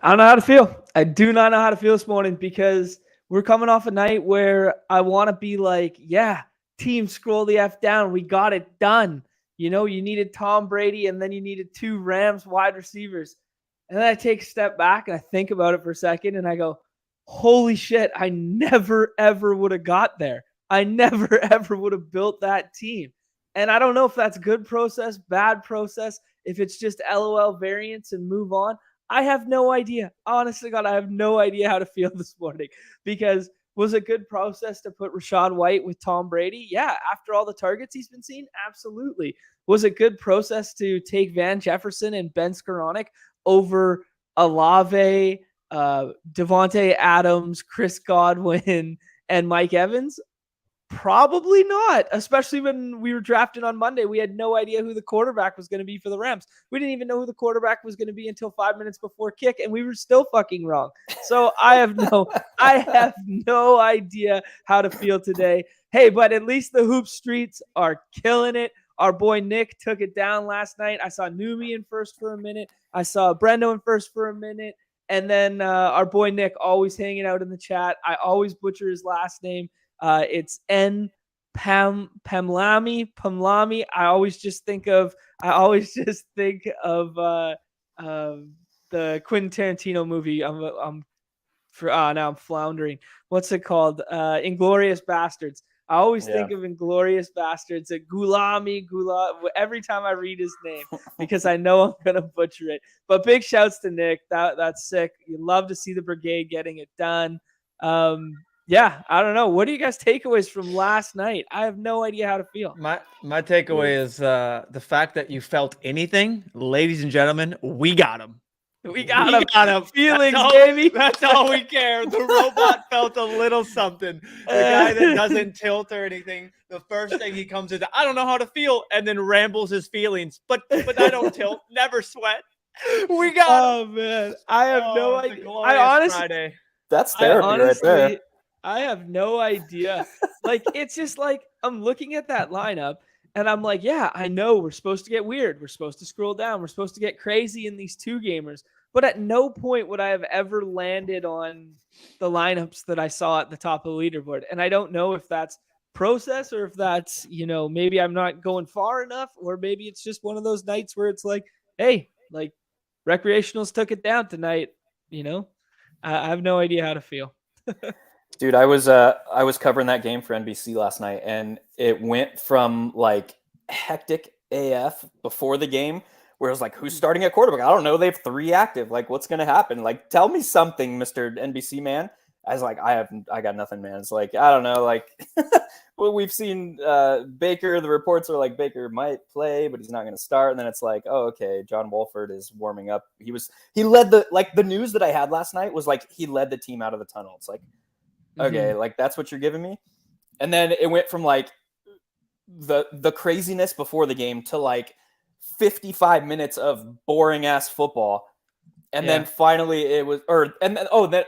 I don't know how to feel. I do not know how to feel this morning because we're coming off a night where I want to be like, yeah, team, scroll the F down. We got it done. You needed Tom Brady and then you needed two Rams wide receivers. And then I take a step back and I think about it for a second and I go, holy shit, I never, ever would have got there. I never, ever would have built that team. And I don't know if that's good process, bad process, if it's just LOL variance and move on. I have no idea. Honestly, God, I have no idea how to feel this morning because was it good process to put Rachaad White with Tom Brady? Yeah. After all the targets he's been seeing? Absolutely. Was it good process to take Van Jefferson and Ben Skoranek over Olave, Devontae Adams, Chris Godwin, and Mike Evans? Probably not, especially when we were drafted on Monday. We had no idea who the quarterback was going to be for the Rams. We didn't even know who the quarterback was going to be until 5 minutes before kick, and we were still fucking wrong. So I have no idea how to feel today. Hey, but at least the hoop streets are killing it. Our boy Nick took it down last night. I saw Numi in first for a minute. I saw Brendo in first for a minute. And then our boy Nick always hanging out in the chat. I always butcher his last name. It's N Pamlami. I always just think of the Quentin Tarantino movie. Now I'm floundering. What's it called? Inglourious Bastards. I always think of Inglourious Bastards. Gula. Every time I read his name because I know I'm gonna butcher it. But big shouts to Nick. That's sick. You love to see the brigade getting it done. Yeah, I don't know. What are you guys' takeaways from last night? I have no idea how to feel. My takeaway is the fact that you felt anything, ladies and gentlemen. We got him. We got him. Feelings, baby. That's all we care. The robot felt a little something. The guy that doesn't tilt or anything. The first thing he comes is, I don't know how to feel, and then rambles his feelings. But I don't tilt. Never sweat. We got him. Oh man, I have no idea. Friday. That's therapy right there. I have no idea. Like, it's just like I'm looking at that lineup and I'm like, yeah, I know we're supposed to get weird. We're supposed to scroll down. We're supposed to get crazy in these two gamers. But at no point would I have ever landed on the lineups that I saw at the top of the leaderboard. And I don't know if that's process or if that's, maybe I'm not going far enough, or maybe it's just one of those nights where it's like, hey, like recreationals took it down tonight. I have no idea how to feel. Dude, I was covering that game for NBC last night, and it went from like hectic AF before the game, where it was like, who's starting at quarterback? I don't know. They have 3 active. Like, what's gonna happen? Like, tell me something, Mr. NBC man. I was like, I got nothing, man. It's like, I don't know. Like, well, we've seen Baker. The reports are like Baker might play, but he's not going to start. And then it's like, oh, okay, John Wolford is warming up. He led the news that I had last night was like he led the team out of the tunnel. It's like, okay, like that's what you're giving me. And then it went from like the craziness before the game to like 55 minutes of boring ass football. And then finally it was,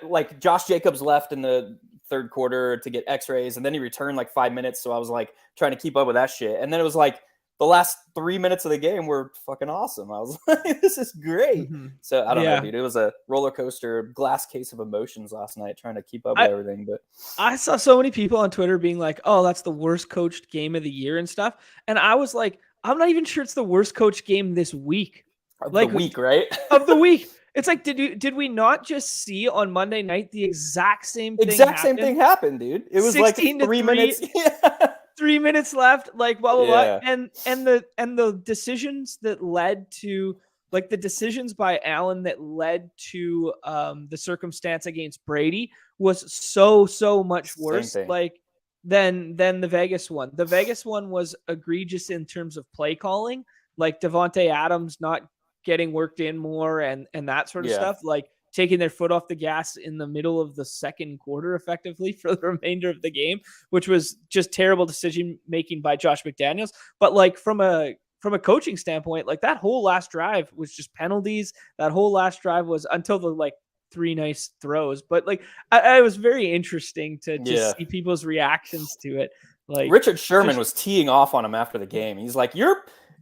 like Josh Jacobs left in the third quarter to get x-rays. And then he returned like 5 minutes. So I was like trying to keep up with that shit. And then it was like the last 3 minutes of the game were fucking awesome. I was like, this is great. So I don't know, dude. It was a roller coaster, glass case of emotions last night trying to keep up with everything. But I saw so many people on Twitter being like, oh, that's the worst coached game of the year and stuff. And I was like, I'm not even sure it's the worst coached game this week. Of the week, right? Of the week. It's like, did we not just see on Monday night the exact same thing same thing happened, dude. It was like 3 minutes. 3 minutes left, like blah blah blah. And the decisions that led to, like, the decisions by Allen that led to the circumstance against Brady was so much worse like than the Vegas one. The Vegas one was egregious in terms of play calling, like Devontae Adams not getting worked in more and that sort of stuff, like taking their foot off the gas in the middle of the second quarter effectively for the remainder of the game, which was just terrible decision making by Josh McDaniels. But like from a coaching standpoint, like that whole last drive was just penalties. That whole last drive was until the like 3 nice throws. But like I was very interesting to just see people's reactions to it. Like Richard Sherman was teeing off on him after the game. He's like,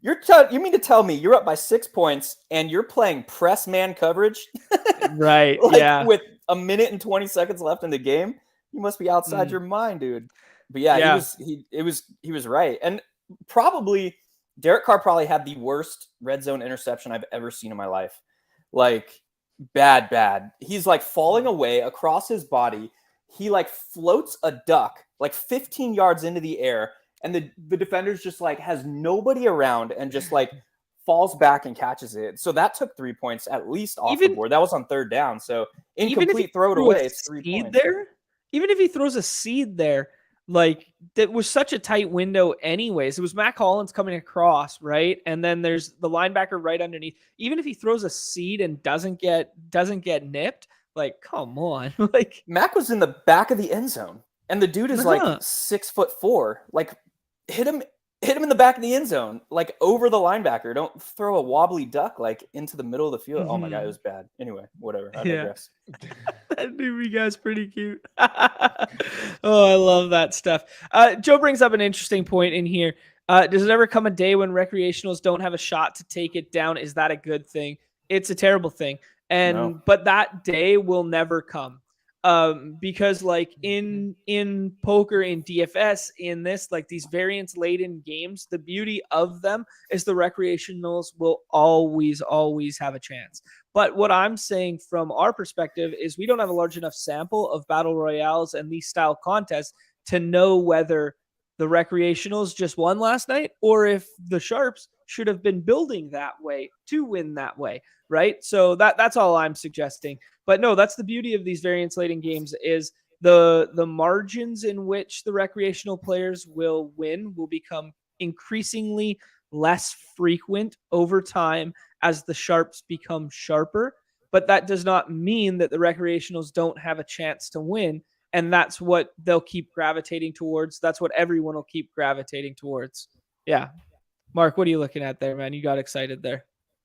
You mean to tell me you're up by 6 points and you're playing press man coverage? Right. Like with a minute and 20 seconds left in the game? You must be outside your mind, dude. But yeah, he was right. And probably Derek Carr probably had the worst red zone interception I've ever seen in my life. Like bad. He's like falling away across his body. He like floats a duck like 15 yards into the air. And the defender's just like has nobody around and just like falls back and catches it. So that took 3 points at least off the board. That was on third down. So incomplete, throw it away. It's 3 points. Even if he throws a seed there, like that was such a tight window anyways. It was Mac Hollins coming across, right? And then there's the linebacker right underneath. Even if he throws a seed and doesn't get nipped, like come on. Like Mac was in the back of the end zone. And the dude is like 6'4". Like hit him in the back of the end zone, like over the linebacker. Don't throw a wobbly duck like into the middle of the field. Oh my God, it was bad. Anyway, whatever. I digress. That newbie guy's pretty cute. Oh, I love that stuff. Joe brings up an interesting point in here. Does it ever come a day when recreationals don't have a shot to take it down? Is that a good thing? It's a terrible thing. But that day will never come. Because like in poker, in DFS, in this, like these variance laden games, the beauty of them is the recreationals will always have a chance. But what I'm saying from our perspective is we don't have a large enough sample of battle royales and these style contests to know whether the recreationals just won last night or if the sharps should have been building that way to win that way. Right. So that's all I'm suggesting. But no, that's the beauty of these variance laden games is the margins in which the recreational players will win will become increasingly less frequent over time as the sharps become sharper. But that does not mean that the recreationals don't have a chance to win. And that's what they'll keep gravitating towards. That's what everyone will keep gravitating towards. Yeah. Mark, what are you looking at there, man? You got excited there.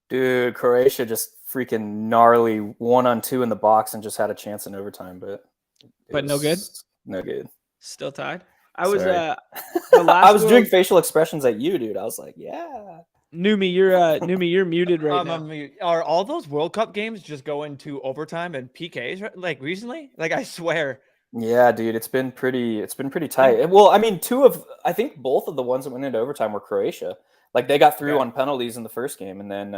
Dude, Croatia just freaking gnarly 1-on-2 in the box and just had a chance in overtime, but no good. No good. Still tied. I was I was doing facial expressions at you, dude. I was like, yeah. Numi, you're muted right now. Are all those World Cup games just going to overtime and PKs like recently? Like I swear. Yeah, dude, it's been pretty tight. Well, I mean, I think both of the ones that went into overtime were Croatia. Like they got through on penalties in the first game, and then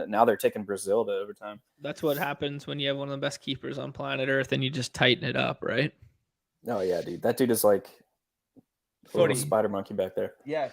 now they're taking Brazil to overtime. That's what happens when you have one of the best keepers on planet Earth, and you just tighten it up, right? Oh yeah, dude, that dude is like a little spider monkey back there. Yes.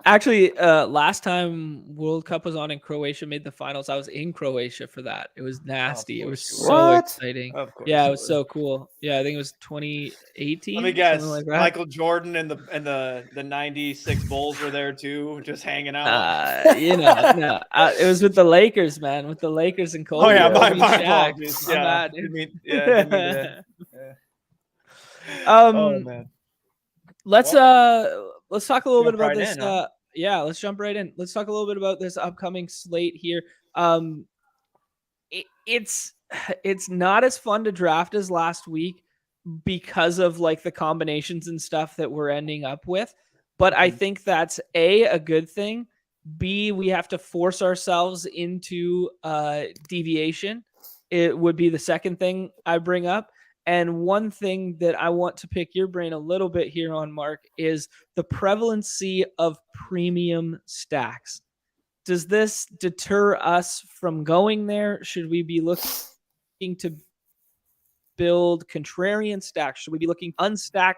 Actually, last time World Cup was on and Croatia made the finals, I was in Croatia for that. It was nasty. It was so exciting. Yeah, it was so cool. Yeah, I think it was 2018. Let me guess. Like Michael Jordan and the 96 Bulls were there too, just hanging out. No. It was with the Lakers, man. With the Lakers and Kobe. Oh yeah, my apologies. Yeah. Oh man. Let's talk a little bit about this. Let's jump right in. Let's talk a little bit about this upcoming slate here. It's not as fun to draft as last week because of like the combinations and stuff that we're ending up with. But I think that's a good thing. B, we have to force ourselves into deviation. It would be the second thing I bring up. And one thing that I want to pick your brain a little bit here on, Mark, is the prevalency of premium stacks. Does this deter us from going there? Should we be looking to build contrarian stacks? Should we be looking to unstack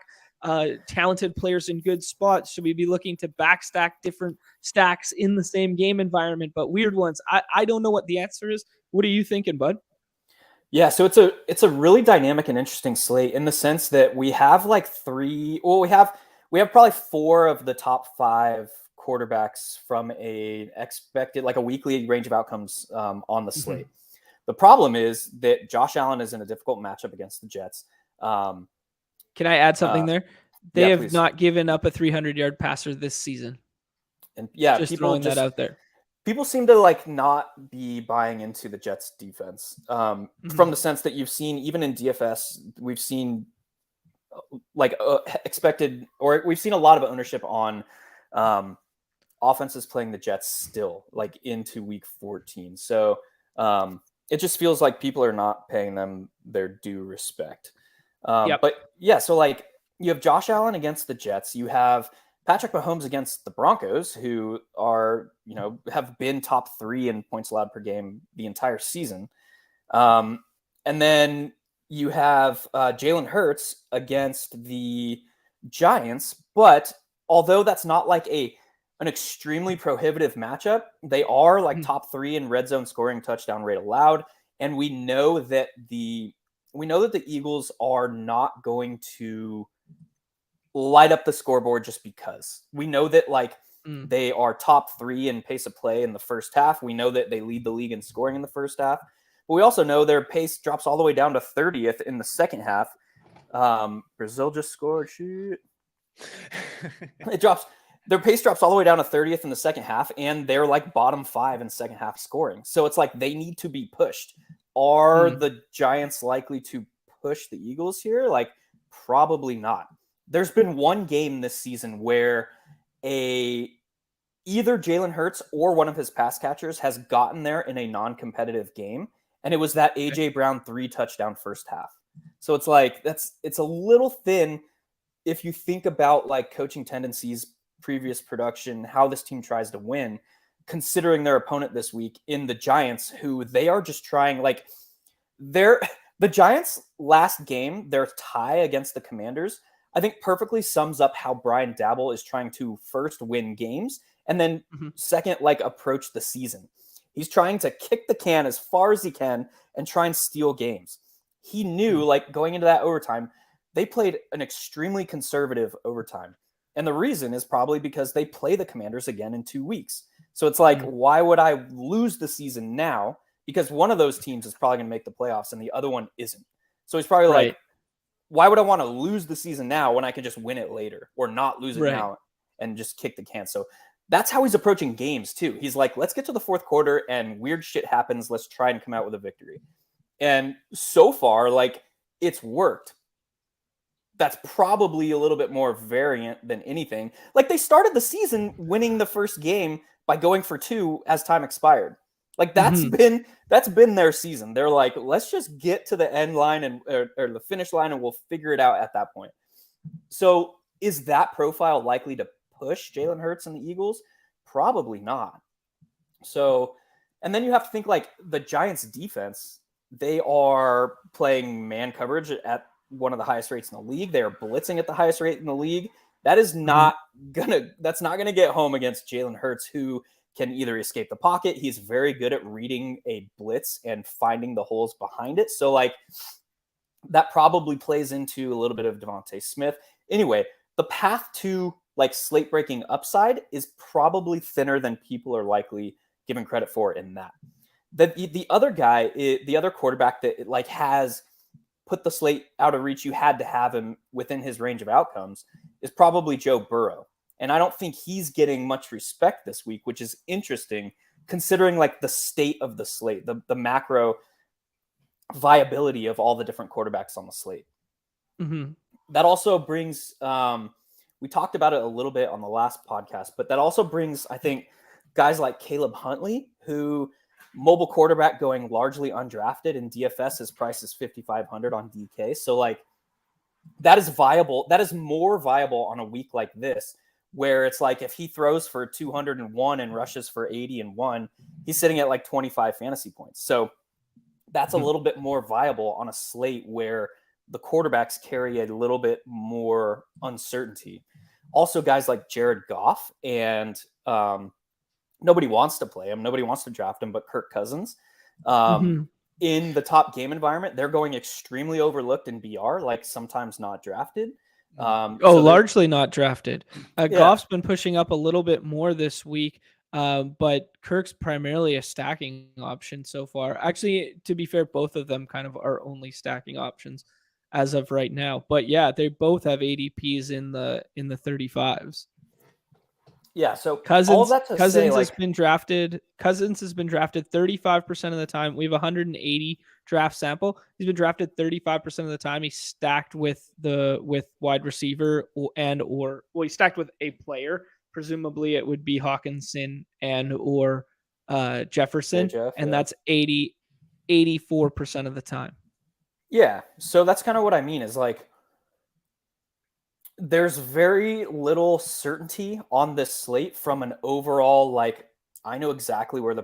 talented players in good spots? Should we be looking to backstack different stacks in the same game environment, but weird ones? I don't know what the answer is. What are you thinking, bud? Yeah, so it's a really dynamic and interesting slate in the sense that we have like we have probably 4 of the top 5 quarterbacks from a expected like a weekly range of outcomes on the slate. The problem is that Josh Allen is in a difficult matchup against the Jets. Can I add something there? They have please. not given up a 300-yard passer this season. And yeah, just throwing that out there. People seem to like not be buying into the Jets defense from the sense that you've seen even in DFS, we've seen like expected, or we've seen a lot of ownership on offense is playing the Jets still, like into week 14. So it just feels like people are not paying them their due respect. But yeah, so like you have Josh Allen against the Jets. You have Patrick Mahomes against the Broncos, who are, have been top 3 in points allowed per game the entire season. And then you have Jalen Hurts against the Giants. But although that's not like an extremely prohibitive matchup, they are like top 3 in red zone scoring, touchdown rate allowed. And we know that the Eagles are not going to light up the scoreboard just because. We know that they are top 3 in pace of play in the first half. We know that they lead the league in scoring in the first half. But we also know their pace drops all the way down to 30th in the second half. Brazil just scored. Shoot. Their pace drops all the way down to 30th in the second half, and they're like bottom 5 in second half scoring. So it's like they need to be pushed. Are the Giants likely to push the Eagles here? Like, probably not. There's been one game this season where either Jalen Hurts or one of his pass catchers has gotten there in a non-competitive game, and it was that A.J. Brown 3-touchdown first half. So it's like it's a little thin if you think about like coaching tendencies, previous production, how this team tries to win, considering their opponent this week in the Giants, who they are just trying the Giants last game, their tie against the Commanders, I think perfectly sums up how Brian Dabble is trying to first win games and then second, approach the season. He's trying to kick the can as far as he can and try and steal games. He knew going into that overtime, they played an extremely conservative overtime. And the reason is probably because they play the Commanders again in 2 weeks. So it's like, why would I lose the season now? Because one of those teams is probably going to make the playoffs and the other one isn't. So he's probably like, why would I want to lose the season now when I can just win it later or not lose it now and just kick the can? So that's how he's approaching games too. He's like, let's get to the fourth quarter and weird shit happens. Let's try and come out with a victory. And so far, it's worked. That's probably a little bit more variant than anything. Like, they started the season winning the first game by going for 2 as time expired. Like, that's been their season. They're like, let's just get to the end line or the finish line and we'll figure it out at that point. So is that profile likely to push Jalen Hurts and the Eagles? Probably not. So, and then you have to think the Giants defense, they are playing man coverage at one of the highest rates in the league. They are blitzing at the highest rate in the league. That is not that's not gonna get home against Jalen Hurts, who can either escape the pocket. He's very good at reading a blitz and finding the holes behind it. So that probably plays into a little bit of Devontae Smith. Anyway, the path to slate breaking upside is probably thinner than people are likely giving credit for in that. The other guy, the other quarterback that has put the slate out of reach, you had to have him within his range of outcomes, is probably Joe Burrow. And I don't think he's getting much respect this week, which is interesting considering the state of the slate, the macro viability of all the different quarterbacks on the slate. That also brings, we talked about it a little bit on the last podcast, but that also brings, I think, guys like Caleb Huntley, who mobile quarterback going largely undrafted in DFS, his price is 5,500 on DK. So that is viable. That is more viable on a week like this, where it's if he throws for 201 and rushes for 81, he's sitting at 25 fantasy points. So that's a little bit more viable on a slate where the quarterbacks carry a little bit more uncertainty. Also, guys like Jared Goff and nobody wants to play him. Nobody wants to draft him, but Kirk Cousins. In the top game environment, they're going extremely overlooked in BR, sometimes not drafted. Largely not drafted. Goff's been pushing up a little bit more this week, but Kirk's primarily a stacking option so far. Actually, to be fair, both of them kind of are only stacking options as of right now. But yeah, they both have ADPs in the 35s. Yeah, so Cousins has been drafted. Cousins has been drafted 35% of the time. We have 180 draft sample. He's been drafted 35% of the time. He's stacked with wide receiver he's stacked with a player presumably it would be Hawkinson and or Jefferson, Jeff, and yeah. that's 84% of the time. Yeah, so that's kind of what I mean is like there's very little certainty on this slate from an overall, like, I know exactly where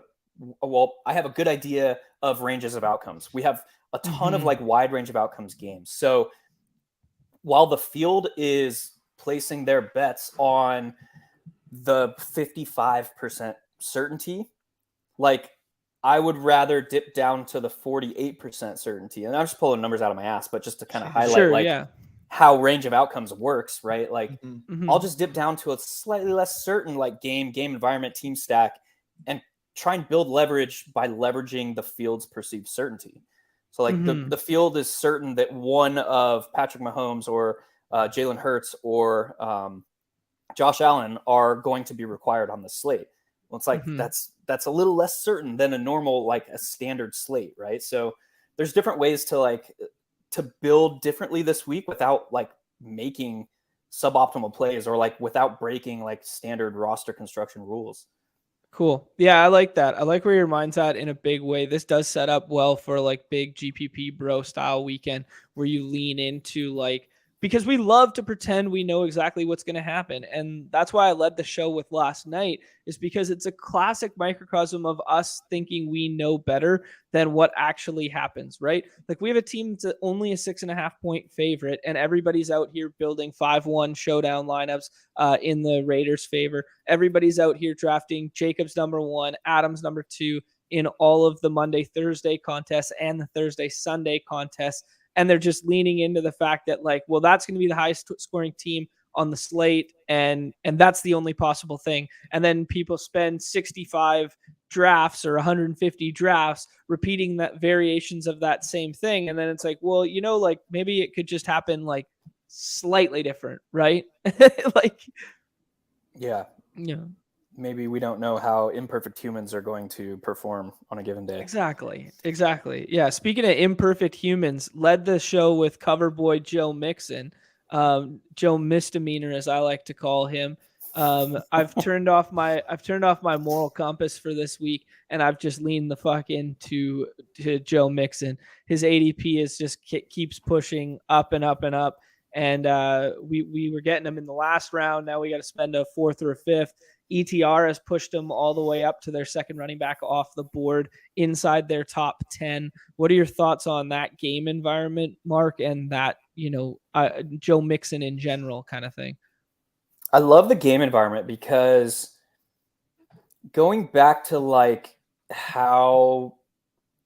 I have a good idea of ranges of outcomes. We have a ton of like wide range of outcomes games. So while the field is placing their bets on the 55% certainty, like I would rather dip down to the 48% certainty. And I'm just pulling numbers out of my ass, but just to kind of highlight how range of outcomes works, right? Like I'll just dip down to a slightly less certain like game environment, team stack, and try and build leverage by leveraging the field's perceived certainty. So like the field is certain that one of Patrick Mahomes or Jalen Hurts or Josh Allen are going to be required on the slate. Well, it's like that's a little less certain than a normal, like a standard slate, right? So there's different ways to build differently this week without like making suboptimal plays or like without breaking like standard roster construction rules. Cool. Yeah, I like that. I like where your mind's at in a big way. This does set up well for like big GPP bro style weekend where you lean into like, because we love to pretend we know exactly what's going to happen. And that's why I led the show with last night, is because it's a classic microcosm of us thinking we know better than what actually happens, right? Like we have a team that's only a 6.5 point favorite, and everybody's out here building 5-1 showdown lineups in the Raiders' favor. Everybody's out here drafting Jacobs number 1, Adams number 2 in all of the Monday, Thursday contests and the Thursday, Sunday contests. And they're just leaning into the fact that like, well, that's going to be the highest scoring team on the slate. And that's the only possible thing. And then people spend 65 drafts or 150 drafts repeating that variations of that same thing. And then it's like, well, you know, like maybe it could just happen like slightly different, right? Like, yeah. Maybe we don't know how imperfect humans are going to perform on a given day. Exactly. Yeah. Speaking of imperfect humans, led the show with cover boy Joe Mixon, Joe Misdemeanor, as I like to call him. I've turned off my moral compass for this week, and I've just leaned the fuck into Joe Mixon. His ADP is just keeps pushing up and up and up. And we were getting him in the last round. Now we got to spend a 4th or a 5th. ETR has pushed them all the way up to their second running back off the board inside their top 10. What are your thoughts on that game environment, Mark, and that, Joe Mixon in general kind of thing? I love the game environment because going back to like how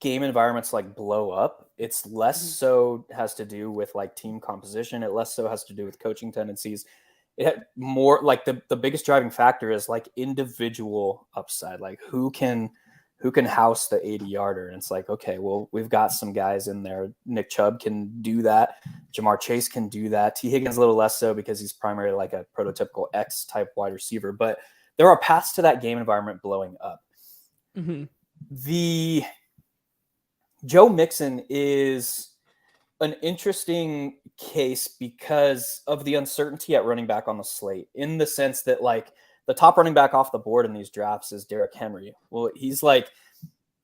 game environments like blow up, it's less so has to do with like team composition. It less so has to do with coaching tendencies. It had more like the biggest driving factor is like individual upside, like who can house the 80-yarder. And it's like, okay, well, we've got some guys in there. Nick Chubb can do that. Jamar Chase can do that. T. Higgins a little less so because he's primarily like a prototypical X type wide receiver, but there are paths to that game environment blowing up. The Joe Mixon is an interesting case because of the uncertainty at running back on the slate, in the sense that like the top running back off the board in these drafts is Derrick Henry. Well, he's like,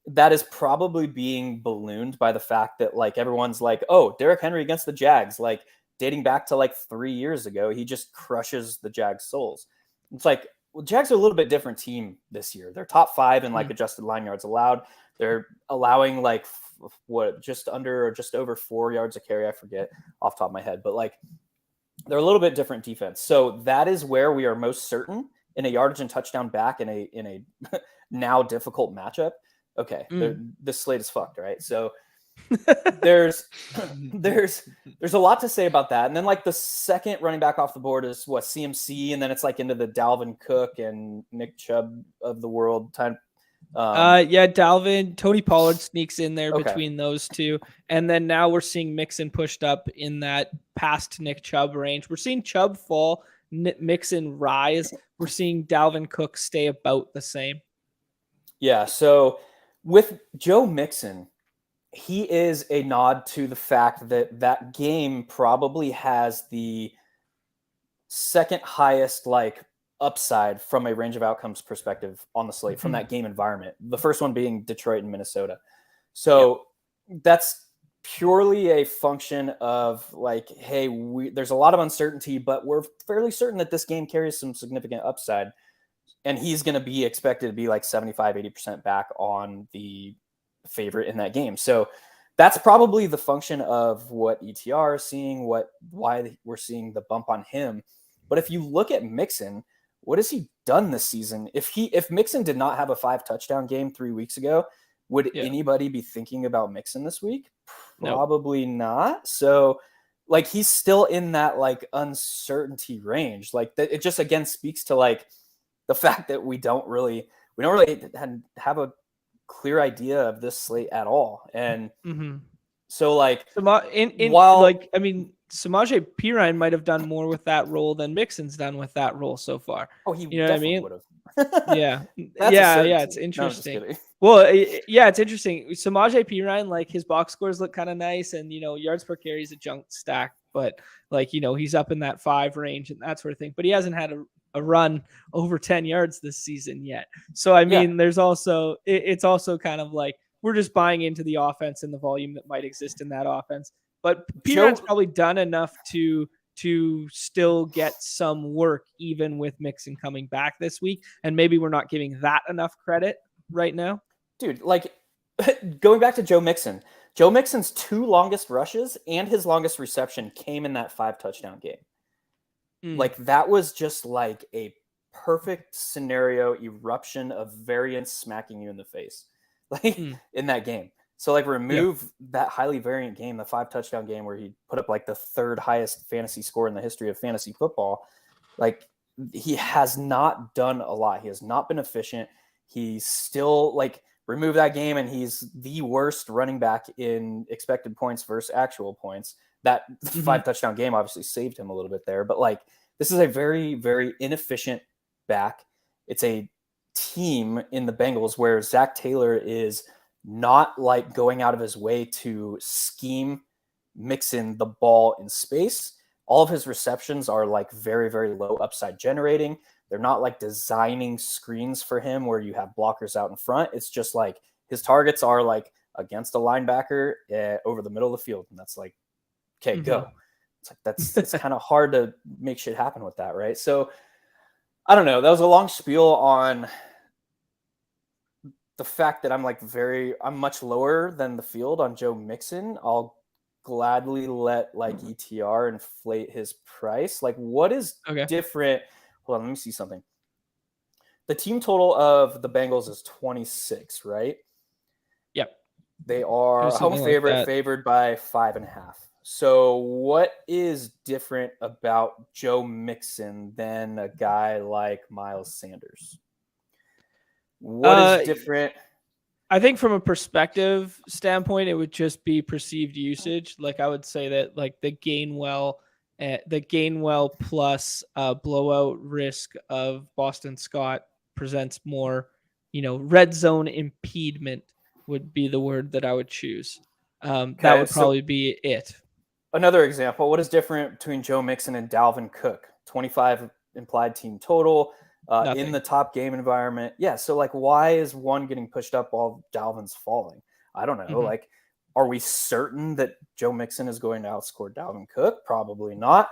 that is probably being ballooned by the fact that like everyone's like, oh, Derrick Henry against the Jags, like dating back to like 3 years ago, he just crushes the Jags souls. It's like, well, Jags are a little bit different team this year. They're top 5 in like adjusted line yards allowed. They're allowing like just under or just over 4 yards a carry. I forget off the top of my head, but like they're a little bit different defense. So that is where we are most certain in a yardage and touchdown back in a now difficult matchup. Okay. This slate is fucked. Right. So there's a lot to say about that. And then like the second running back off the board is what, CMC. And then it's like into the Dalvin Cook and Nick Chubb of the world time. Dalvin, Tony Pollard sneaks in there between those two. And then now we're seeing Mixon pushed up in that past Nick Chubb range. We're seeing Chubb fall, Mixon rise. We're seeing Dalvin Cook stay about the same. Yeah. So with Joe Mixon, he is a nod to the fact that that game probably has the second highest like upside from a range of outcomes perspective on the slate from that game environment. The first one being Detroit and Minnesota. So that's purely a function of like, hey, there's a lot of uncertainty, but we're fairly certain that this game carries some significant upside. And he's going to be expected to be like 75, 80% back on the favorite in that game. So that's probably the function of what ETR is seeing, why we're seeing the bump on him. But if you look at Mixon, what has he done this season? If Mixon did not have a 5-touchdown game 3 weeks ago, would anybody be thinking about Mixon this week? Probably not. So like he's still in that like uncertainty range. Like that, it just again speaks to like the fact that we don't really have a clear idea of this slate at all. And so like Samaje Perine might have done more with that role than Mixon's done with that role so far. Oh, he definitely would have. Yeah. It's interesting. No, well, it's interesting. Samaje Perine, like his box scores look kind of nice, and yards per carry is a junk stack, but like he's up in that 5 range and that sort of thing. But he hasn't had a run over 10 yards this season yet. So I mean, there's also it's also kind of like we're just buying into the offense and the volume that might exist in that offense. But Perine's probably done enough to still get some work even with Mixon coming back this week. And maybe we're not giving that enough credit right now. Dude, like going back to Joe Mixon's 2 longest rushes and his longest reception came in that 5-touchdown game. Like that was just like a perfect scenario eruption of variance smacking you in the face like in that game. So like remove that highly variant game, the 5-touchdown game where he put up like the 3rd highest fantasy score in the history of fantasy football. Like he has not done a lot. He has not been efficient. He's still like remove that game and he's the worst running back in expected points versus actual points. That 5-touchdown game obviously saved him a little bit there, but like this is a very, very inefficient back. It's a team in the Bengals where Zach Taylor is not like going out of his way to scheme Mixon the ball in space. All of his receptions are like very, very low upside generating. They're not like designing screens for him where you have blockers out in front. It's just like his targets are like against a linebacker over the middle of the field. And that's like, okay, go. It's like, it's kind of hard to make shit happen with that. Right. So I don't know. That was a long spiel on the fact that I'm much lower than the field on Joe Mixon. I'll gladly let like ETR inflate his price. Like what is different? Hold on, let me see something. The team total of the Bengals is 26, right? Yep. They are home favorite, favored by 5.5. So what is different about Joe Mixon than a guy like Miles Sanders? What is different? I think from a perspective standpoint, it would just be perceived usage. Like I would say that like the Gainwell plus blowout risk of Boston Scott presents more, red zone impediment would be the word that I would choose. That would probably be it. Another example, what is different between Joe Mixon and Dalvin Cook? 25 implied team total. In the top game environment. Yeah. So like, why is one getting pushed up while Dalvin's falling? I don't know. Like, are we certain that Joe Mixon is going to outscore Dalvin Cook? Probably not.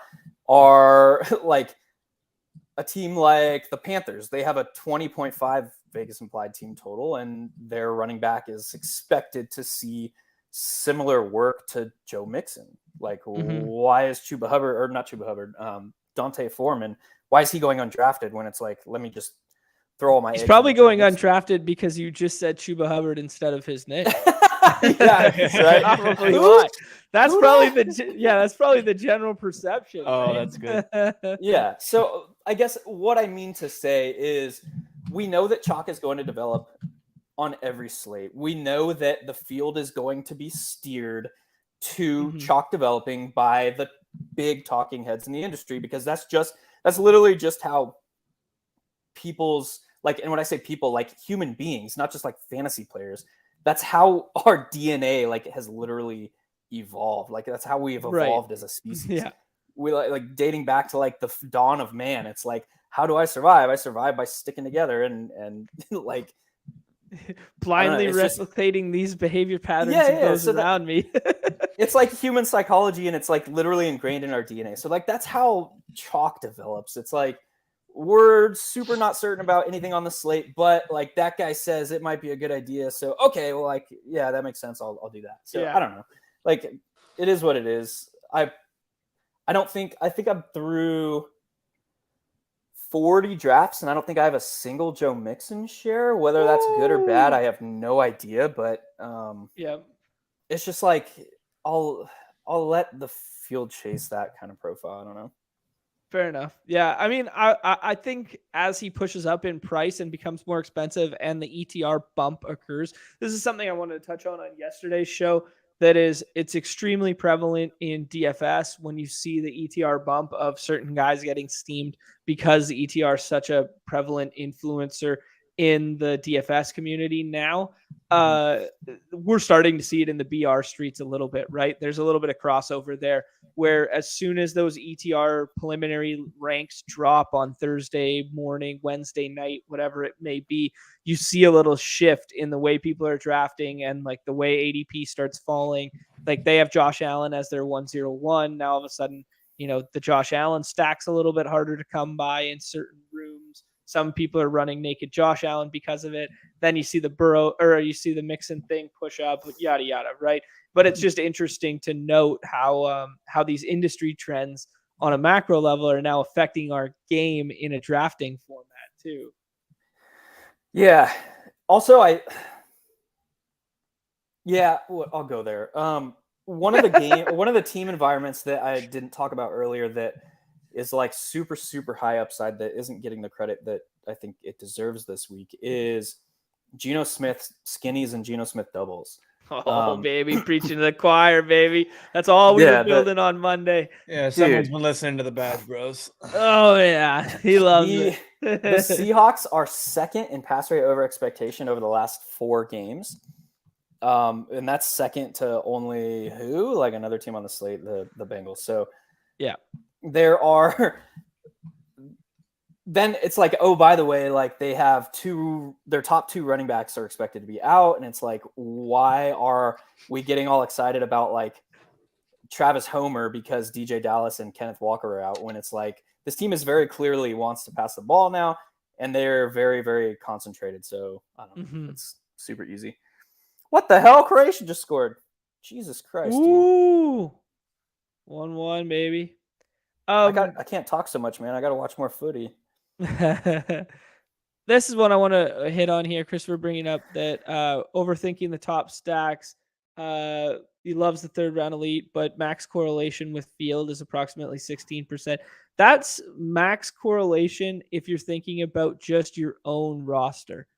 Are like a team like the Panthers, they have a 20.5 Vegas implied team total and their running back is expected to see similar work to Joe Mixon. Like why is Dante Foreman, why is he going undrafted when it's like, let me just throw all my He's probably going undrafted because you just said Chuba Hubbard instead of his name. That's right. Probably why. That's probably the general perception. Oh, right? That's good. Yeah. So I guess what I mean to say is we know that chalk is going to develop on every slate. We know that the field is going to be steered to chalk developing by the big talking heads in the industry, because that's literally just how people's like, and when I say people, like human beings, not just like fantasy players, that's how our DNA like has literally evolved. Like that's how we have evolved as a species. Yeah. We like dating back to like the dawn of man. It's like, how do I survive? I survive by sticking together and like blindly it's replicating these behavior patterns Yeah, of yeah. those So around me. it's like human psychology, and it's like literally ingrained in our DNA. So like that's how chalk develops. It's like we're super not certain about anything on the slate, but like that guy says it might be a good idea. So okay, well, like yeah, that makes sense. I'll do that. So Yeah. I don't know. Like it is what it is. I think I'm through 40 drafts, and I don't think I have a single Joe Mixon share. Whether that's good or bad, I have no idea. But Yeah. it's just like I'll let the field chase that kind of profile. I don't know. Fair enough. Yeah, I mean, I think as he pushes up in price and becomes more expensive, and the ETR bump occurs, this is something I wanted to touch on yesterday's show. That is, it's extremely prevalent in DFS when you see the ETR bump of certain guys getting steamed because the ETR is such a prevalent influencer in the DFS community now. We're starting to see it in the BR streets a little bit, right? There's a little bit of crossover there where as soon as those ETR preliminary ranks drop on Thursday morning, Wednesday night, whatever it may be, you see a little shift in the way people are drafting and like the way ADP starts falling. Like they have Josh Allen as their 101. Now all of a sudden, the Josh Allen stack's a little bit harder to come by in certain rooms. Some people are running naked Josh Allen because of it. Then you see the Burrow or you see the Mixon thing push up, yada, yada, right? But it's just interesting to note how these industry trends on a macro level are now affecting our game in a drafting format too. Yeah. Also, I'll go there. One of the team environments that I didn't talk about earlier that is like super, super high upside that isn't getting the credit that I think it deserves this week is Geno Smith skinnies and Geno Smith doubles. Baby, preaching to the choir, baby. That's all we were building on Monday. Yeah, someone's been listening to the Badge Bros. Oh yeah, he loves it. The Seahawks are second in pass rate over expectation over the last 4 games. And that's second to only who? Like another team on the slate, the Bengals. So yeah, there are. Then it's like, oh, by the way, like they have their top 2 running backs are expected to be out. And it's like, why are we getting all excited about like Travis Homer because DJ Dallas and Kenneth Walker are out when it's like this team is very clearly wants to pass the ball now and they're very, very concentrated. So I don't know. It's super easy. What the hell? Croatia just scored. Jesus Christ. Ooh. 1-1, baby. I can't talk so much, man. I got to watch more footy. This is what I want to hit on here. Christopher bringing up that overthinking the top stacks. He loves the 3rd round elite, but max correlation with field is approximately 16%. That's max correlation if you're thinking about just your own roster.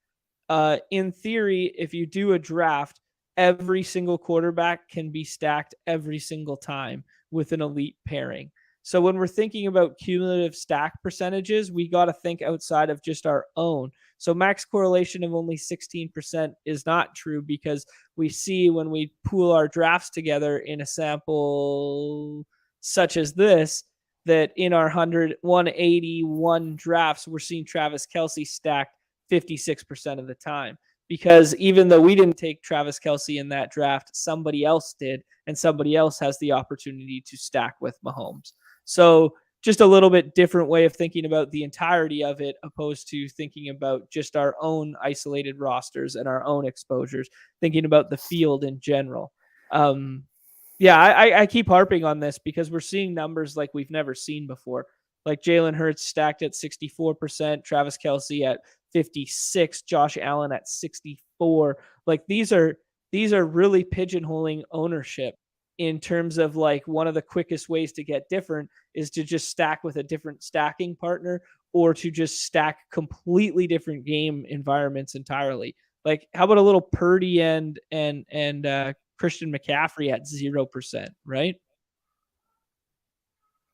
In theory, if you do a draft, every single quarterback can be stacked every single time with an elite pairing. So when we're thinking about cumulative stack percentages, we got to think outside of just our own. So max correlation of only 16% is not true because we see when we pool our drafts together in a sample such as this, that in our 181 drafts, we're seeing Travis Kelce stacked 56% of the time. Because even though we didn't take Travis Kelce in that draft, somebody else did, and somebody else has the opportunity to stack with Mahomes. So just a little bit different way of thinking about the entirety of it, opposed to thinking about just our own isolated rosters and our own exposures, thinking about the field in general. I keep harping on this because we're seeing numbers like we've never seen before. Like Jalen Hurts stacked at 64%, Travis Kelce at 56, Josh Allen at 64. Like these are really pigeonholing ownership in terms of like one of the quickest ways to get different is to just stack with a different stacking partner or to just stack completely different game environments entirely. Like how about a little Purdy and Christian McCaffrey at 0%, right?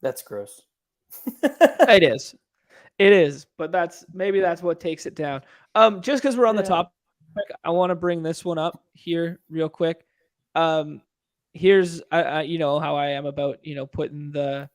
That's gross. It is, but that's what takes it down. Just because we're on the topic, I want to bring this one up here real quick. Here's you know how I am about putting the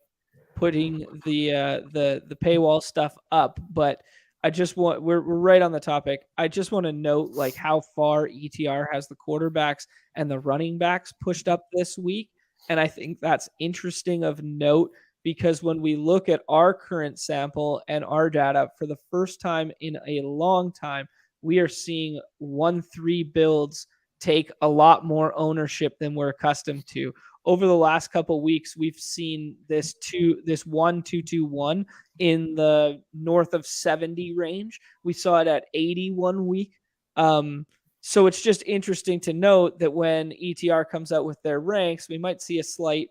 putting the paywall stuff up, but I just want we're right on the topic. I just want to note like how far ETR has the quarterbacks and the running backs pushed up this week, and I think that's interesting of note because when we look at our current sample and our data for the first time in a long time, we are seeing 1-3 builds take a lot more ownership than we're accustomed to. Over the last couple weeks, we've seen this 1-2-2-1 in the north of 70 range. We saw it at 80 1 week. So it's just interesting to note that when ETR comes out with their ranks, we might see a slight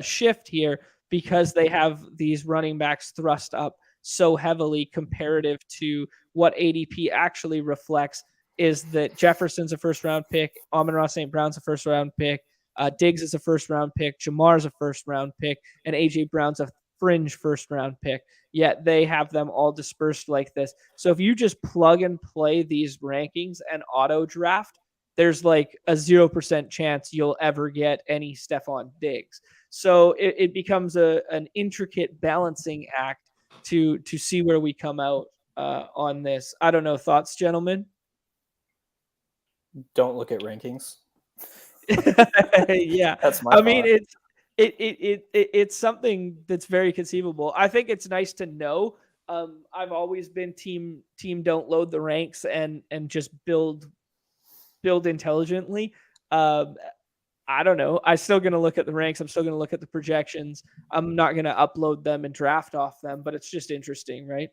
shift here because they have these running backs thrust up so heavily comparative to what ADP actually reflects is that Jefferson's a first round pick, Amon-Ra St. Brown's a first round pick, Diggs is a first round pick, Jamar's a first round pick, and AJ Brown's a fringe first round pick. Yet they have them all dispersed like this. So if you just plug and play these rankings and auto draft, there's like a 0% chance you'll ever get any Stephon Diggs. So it becomes an intricate balancing act to see where we come out on this. I don't know. Thoughts, gentlemen? Don't look at rankings. Yeah, That's my I thought. mean it's something that's very conceivable. I think it's nice to know. I've always been team don't load the ranks and just build intelligently. I don't know. I'm still going to look at the ranks. I'm still going to look at the projections. I'm not going to upload them and draft off them, but it's just interesting, right?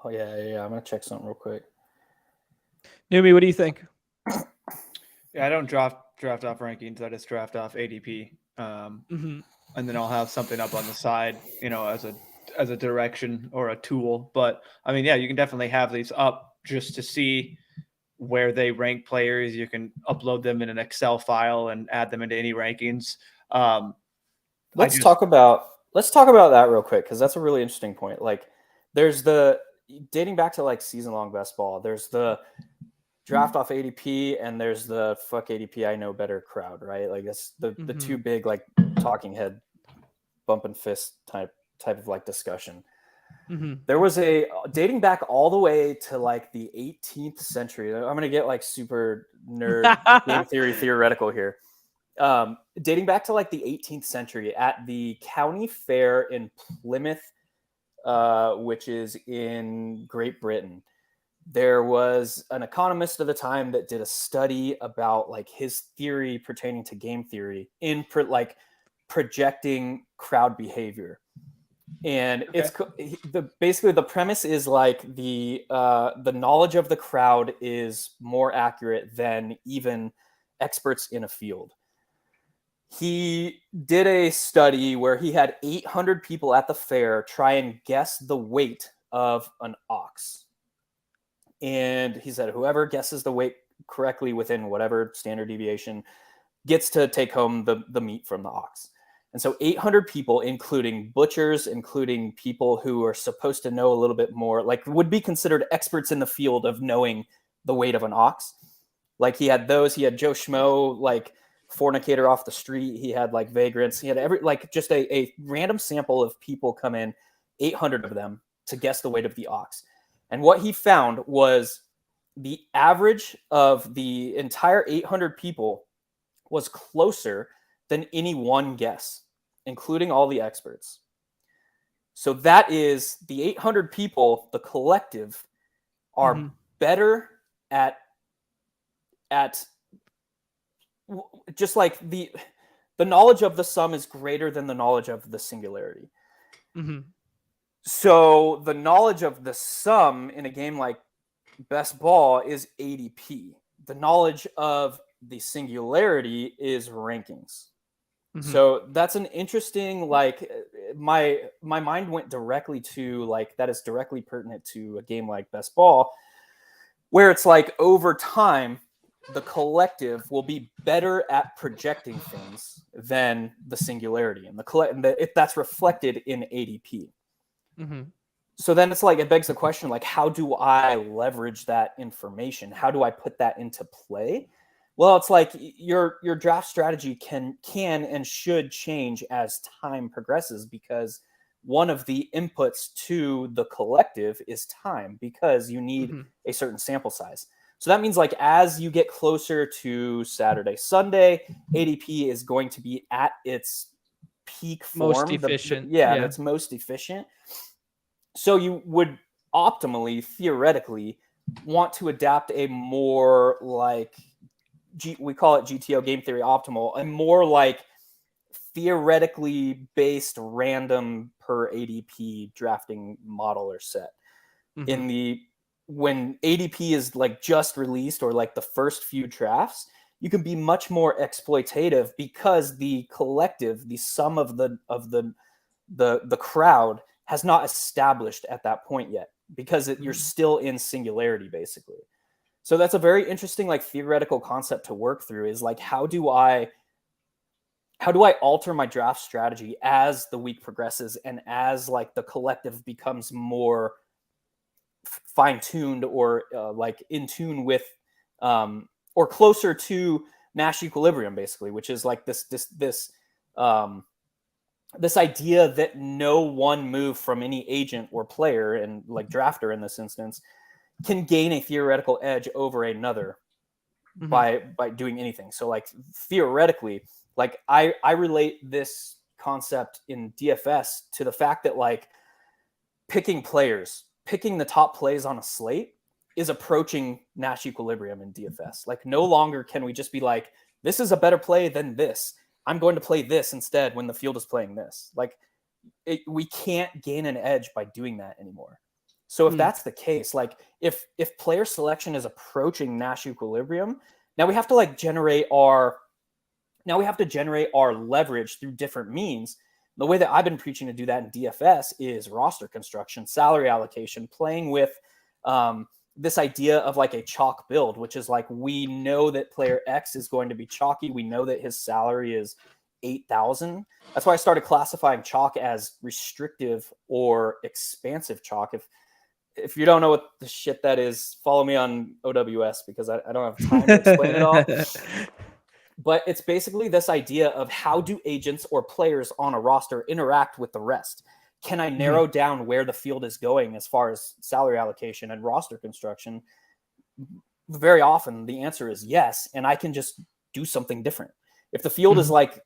Oh yeah. I'm gonna check something real quick. Numi, what do you think? Yeah, I don't draft off rankings. I just draft off ADP, and then I'll have something up on the side, as a direction or a tool. But I mean, yeah, you can definitely have these up just to see where they rank players. You can upload them in an Excel file and add them into any rankings. Let's talk about that real quick because that's a really interesting point. Like, there's the dating back to like season long best ball. There's the draft off ADP and there's the fuck ADP I know better crowd, right? Like that's the two big like talking head bump and fist type of like discussion. There was a dating back all the way to like the 18th century. I'm gonna get like super nerd game theory theoretical here. Dating back to like the 18th century at the county fair in Plymouth, which is in Great Britain. There was an economist at the time that did a study about like his theory pertaining to game theory in projecting crowd behavior. And it's basically the premise is like the knowledge of the crowd is more accurate than even experts in a field. He did a study where he had 800 people at the fair try and guess the weight of an ox. And he said, whoever guesses the weight correctly within whatever standard deviation gets to take home the meat from the ox. And so 800 people, including butchers, including people who are supposed to know a little bit more, like would be considered experts in the field of knowing the weight of an ox. Like he had Joe Schmo, like fornicator off the street. He had like vagrants. He had just a random sample of people come in, 800 of them, to guess the weight of the ox. And what he found was the average of the entire 800 people was closer than any one guess, including all the experts. So that is the 800 people, the collective, are better at just like the knowledge of the sum is greater than the knowledge of the singularity. So the knowledge of the sum in a game like best ball is ADP. The knowledge of the singularity is rankings. So that's an interesting, like my mind went directly to like, that is directly pertinent to a game like best ball, where it's like over time, the collective will be better at projecting things than the singularity, and if that's reflected in ADP. So then it's like, it begs the question, like, how do I leverage that information? How do I put that into play? Well, it's like your draft strategy can and should change as time progresses, because one of the inputs to the collective is time, because you need a certain sample size. So that means like as you get closer to Saturday, Sunday, ADP is going to be at its peak form, most efficient. it's most efficient. So you would optimally, theoretically, want to adapt a more like we call it GTO, game theory optimal, a more like theoretically based random per ADP drafting model or set. In the when ADP is like just released or like the first few drafts, you can be much more exploitative, because the collective, the sum of the crowd has not established at that point yet, because you're still in singularity basically. So that's a very interesting like theoretical concept to work through, is like how do I alter my draft strategy as the week progresses and as like the collective becomes more fine-tuned or like in tune with or closer to Nash equilibrium basically, which is like this idea that no one move from any agent or player, and like drafter in this instance, can gain a theoretical edge over another by doing anything. So like theoretically, like I relate this concept in DFS to the fact that like picking the top plays on a slate is approaching Nash equilibrium in DFS. Like no longer can we just be like, this is a better play than this, I'm going to play this instead when the field is playing this. Like we can't gain an edge by doing that anymore. So if that's the case, like if player selection is approaching Nash equilibrium, now we have to generate our leverage through different means. The way that I've been preaching to do that in DFS is roster construction, salary allocation, playing with this idea of like a chalk build, which is like, we know that player X is going to be chalky. We know that his salary is 8,000. That's why I started classifying chalk as restrictive or expansive chalk. If you don't know what the shit that is, follow me on OWS, because I don't have time to explain it all. But it's basically this idea of how do agents or players on a roster interact with the rest? Can I narrow down where the field is going as far as salary allocation and roster construction? Very often the answer is yes, and I can just do something different. If the field is like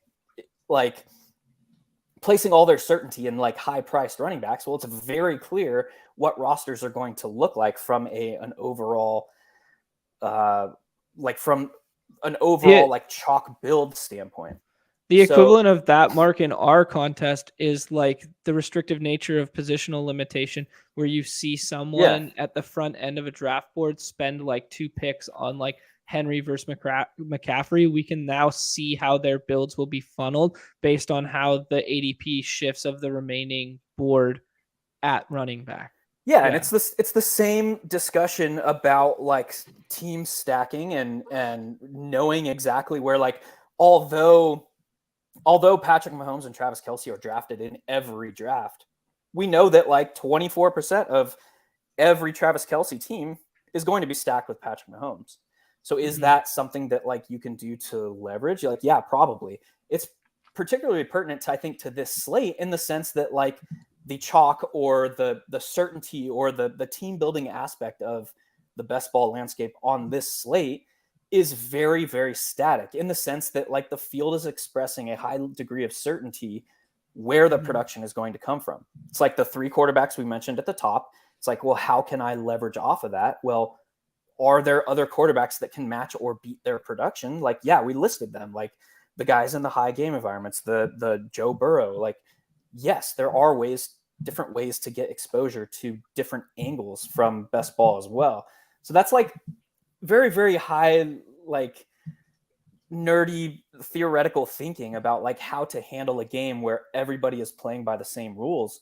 placing all their certainty in like high-priced running backs, well, it's very clear what rosters are going to look like from an overall like chalk build standpoint. The equivalent of that, Mark, in our contest is like the restrictive nature of positional limitation, where you see someone at the front end of a draft board spend like 2 picks on like Henry versus McCaffrey. We can now see how their builds will be funneled based on how the ADP shifts of the remaining board at running back. Yeah, and it's the same discussion about like team stacking and knowing exactly where, like, although Patrick Mahomes and Travis Kelce are drafted in every draft, we know that like 24% of every Travis Kelce team is going to be stacked with Patrick Mahomes. So is that something that like you can do to leverage? You're like, yeah, probably. It's particularly pertinent, I think, to this slate in the sense that like the chalk or the certainty or the team building aspect of the best ball landscape on this slate is very, very static, in the sense that like the field is expressing a high degree of certainty where the production is going to come from. It's like the 3 quarterbacks we mentioned at the top. It's like, well, how can I leverage off of that? Well, are there other quarterbacks that can match or beat their production? Like, yeah, we listed them, like the guys in the high game environments, the Joe Burrow. Like, yes, there are different ways to get exposure to different angles from best ball as well. So that's like very, very high, like nerdy theoretical thinking about like how to handle a game where everybody is playing by the same rules.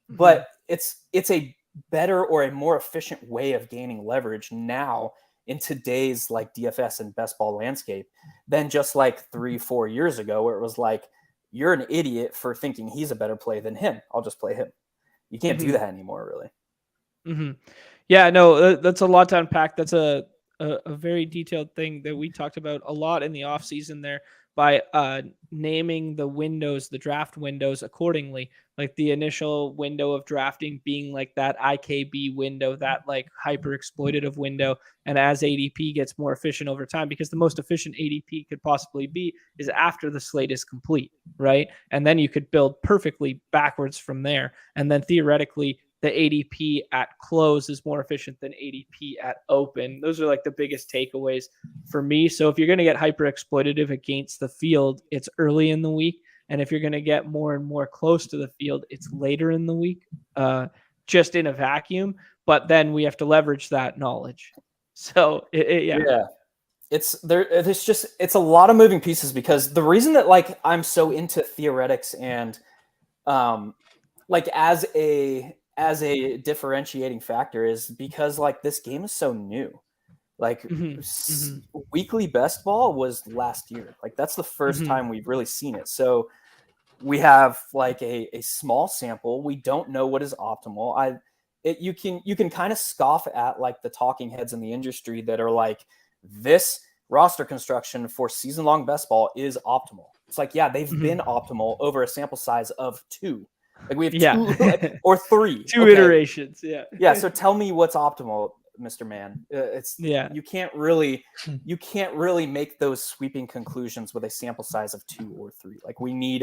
But it's a better or a more efficient way of gaining leverage now in today's like DFS and best ball landscape than just like 3-4 years ago, where it was like, you're an idiot for thinking he's a better play than him, I'll just play him. You can't do that anymore, really. Yeah, no, that's a lot to unpack. That's a a very detailed thing that we talked about a lot in the offseason there by naming the windows, the draft windows accordingly. Like the initial window of drafting being like that IKB window, that like hyper exploitative window. And as ADP gets more efficient over time, because the most efficient ADP could possibly be is after the slate is complete, right? And then you could build perfectly backwards from there. And then theoretically, the ADP at close is more efficient than ADP at open. Those are like the biggest takeaways for me. So if you're going to get hyper exploitative against the field, it's early in the week. And if you're going to get more and more close to the field, it's later in the week, just in a vacuum. But then we have to leverage that knowledge. So yeah. It's a lot of moving pieces, because the reason that like I'm so into theoretics and like as a differentiating factor is because like this game is so new. Like weekly best ball was last year. Like that's the first time we've really seen it. So we have like a small sample. We don't know what is optimal. You can kind of scoff at like the talking heads in the industry that are like, this roster construction for season-long best ball is optimal. It's like, yeah, they've been optimal over a sample size of 2. Like we have 2 or 3. 2 iterations. Yeah. Yeah. So tell me what's optimal, Mr. Man. You can't really make those sweeping conclusions with a sample size of 2 or 3. Like we need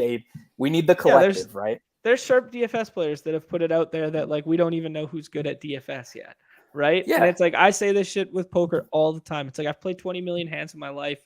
the collective, right? There's sharp DFS players that have put it out there that like we don't even know who's good at DFS yet, right? Yeah. And it's like I say this shit with poker all the time. It's like I've played 20 million hands in my life,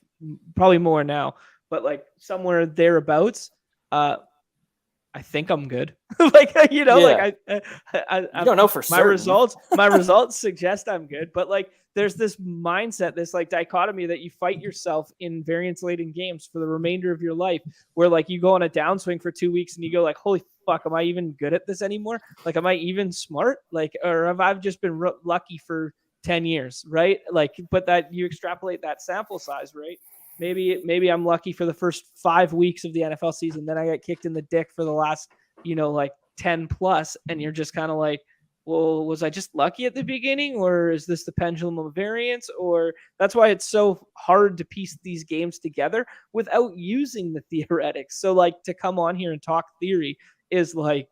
probably more now, but like somewhere thereabouts. I think I'm good. Like, you know, like I don't know for my certain. My results suggest I'm good, but like there's this mindset, this like dichotomy that you fight yourself in variance laden games for the remainder of your life, where like you go on a downswing for 2 weeks and you go like, holy fuck, am I even good at this anymore? Like, am I even smart? Like, or have I just been lucky for 10 years, right? Like, but that you extrapolate that sample size, right? Maybe I'm lucky for the first 5 weeks of the NFL season. Then I get kicked in the dick for the last, like 10 plus. And you're just kind of like, well, was I just lucky at the beginning, or is this the pendulum of variance? Or that's why it's so hard to piece these games together without using the theoretics. So like to come on here and talk theory is like,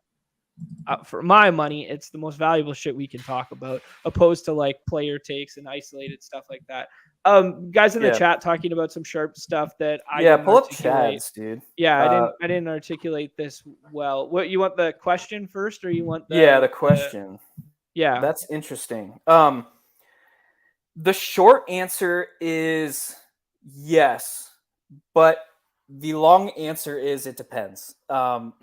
for my money, it's the most valuable shit we can talk about, opposed to like player takes and isolated stuff like that. Guys in the chat talking about some sharp stuff that I didn't pull up articulate. Chads, dude. Yeah, I didn't articulate this well. What, you want the question first, or you want the question? Yeah, that's interesting. The short answer is yes, but the long answer is it depends. So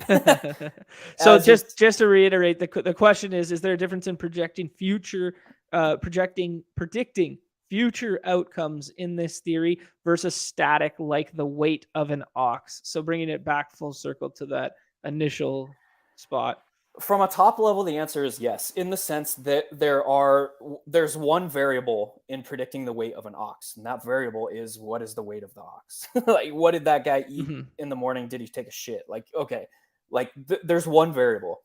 just to reiterate, the question is there a difference in predicting future outcomes in this theory versus static, like the weight of an ox? So bringing it back full circle to that initial spot. From a top level, the answer is yes, in the sense that there's one variable in predicting the weight of an ox, and that variable is, what is the weight of the ox? Like, what did that guy eat in the morning? Did he take a shit? Like, okay, like there's one variable.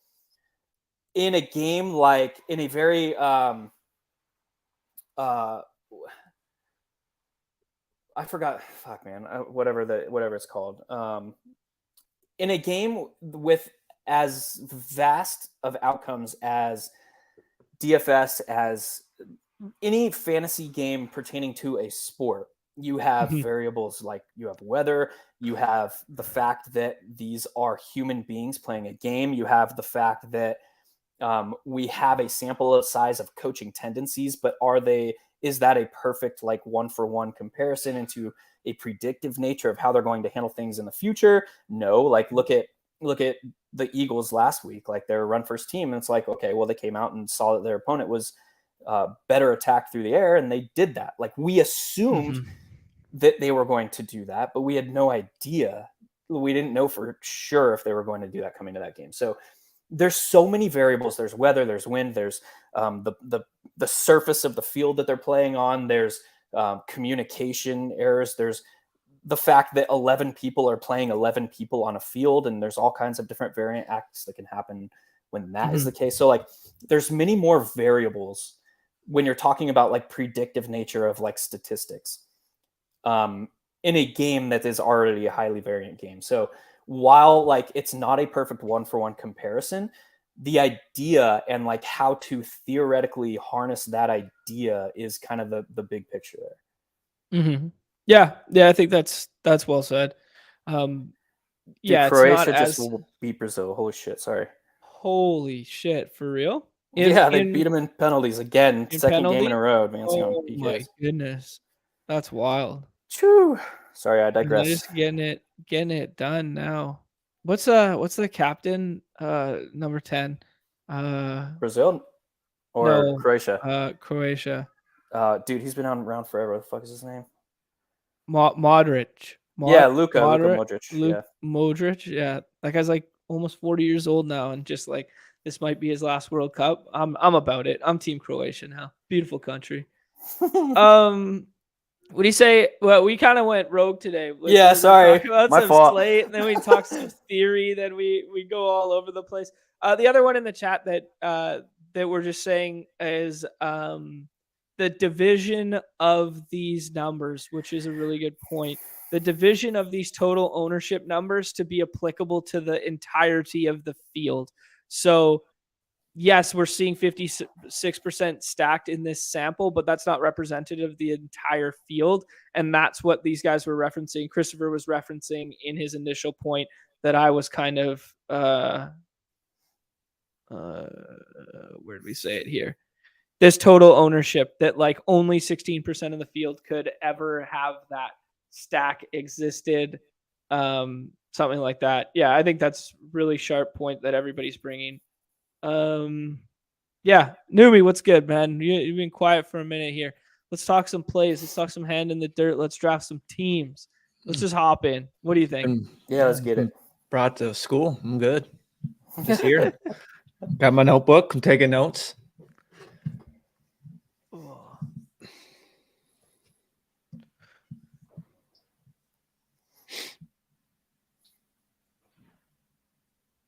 In a game, like in a very I forgot. Fuck, man. Whatever it's called. In a game with as vast of outcomes as DFS, as any fantasy game pertaining to a sport, you have variables like you have weather, you have the fact that these are human beings playing a game, you have the fact that we have a sample size of coaching tendencies, but is that a perfect like 1-for-1 comparison into a predictive nature of how they're going to handle things in the future? No. Like look at the Eagles last week, like their run first team, and it's like, okay, well, they came out and saw that their opponent was better attacked through the air, and they did that. Like we assumed that they were going to do that, but we had no idea. We didn't know for sure if they were going to do that coming to that game. So there's so many variables. There's weather, there's wind, there's the surface of the field that they're playing on. There's communication errors. There's the fact that 11 people are playing 11 people on a field, and there's all kinds of different variant acts that can happen when that is the case. So like there's many more variables when you're talking about like predictive nature of like statistics in a game that is already a highly variant game. So while like it's not a perfect 1-for-1 comparison, the idea and like how to theoretically harness that idea is kind of the big picture there. Mm-hmm. Yeah, I think that's well said. Dude, Yeah, it's Croatia not just as beat Brazil. Holy shit! Sorry. holy shit for real. Yeah, they beat them in penalties again. in Second game penalty. in a row, advancing on Oh my PKs. goodness, that's wild. Choo. Sorry, I And they're digress. just getting it done now. What's the captain? Number 10. Brazil or No, Croatia? Croatia. Dude, he's been around forever. What the fuck is his name? Modric. Yeah, Luka Modric. Modric. Yeah. Modric. Yeah, that guy's like almost 40 years old now, and just like this might be his last World Cup. I'm about it. I'm Team Croatia now. Beautiful country. What do you say? Well, we kind of went rogue today. Like, Yeah, we sorry. talk about My some fault. slate, and then we talk some theory. Then we go all over the place. The other one in the chat that we're just saying is the division of these numbers, which is a really good point. The division of these total ownership numbers to be applicable to the entirety of the field. So yes, we're seeing 56% stacked in this sample, but that's not representative of the entire field. And that's what these guys were referencing. Christopher was referencing in his initial point that I was kind of, where did we say it here? This total ownership that like only 16% of the field could ever have that stack existed. Something like that. Yeah, I think that's really sharp point that everybody's bringing. Yeah, Newbie, what's good, man? You've been quiet for a minute here. Let's talk some plays. Let's talk some hand in the dirt. Let's draft some teams. Let's just hop in. What do you think? Yeah, let's get it. Brought to school. I'm good. Just here. Got my notebook. I'm taking notes.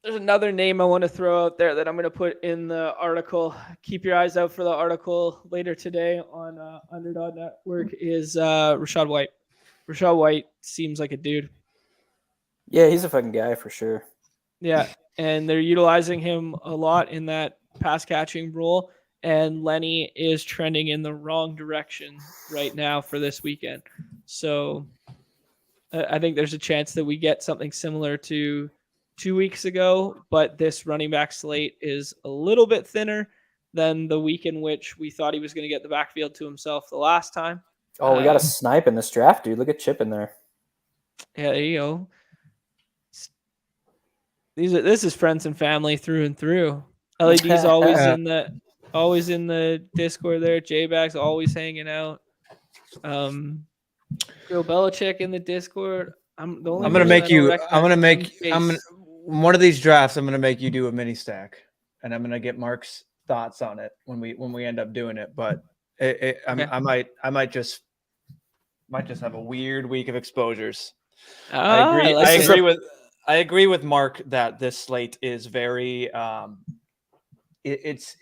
There's another name I want to throw out there that I'm going to put in the article. Keep your eyes out for the article later today on Underdog Network is Rachaad White. Rachaad White seems like a dude. Yeah, he's a fucking guy for sure. Yeah, and they're utilizing him a lot in that pass catching role. And Lenny is trending in the wrong direction right now for this weekend. So I think there's a chance that we get something similar to 2 weeks ago, but this running back slate is a little bit thinner than the week in which we thought he was going to get the backfield to himself the last time. Oh, we got a snipe in this draft, dude. Look at Chip in there. Yeah, there you go. This is friends and family through and through. LED's always in the Discord there. J-Bag's always hanging out. Bill Belichick in the Discord. I'm gonna make one of these drafts. I'm gonna make you do a mini stack, and I'm gonna get Mark's thoughts on it when we end up doing it. But I might just have a weird week of exposures. I agree with Mark that this slate is very it's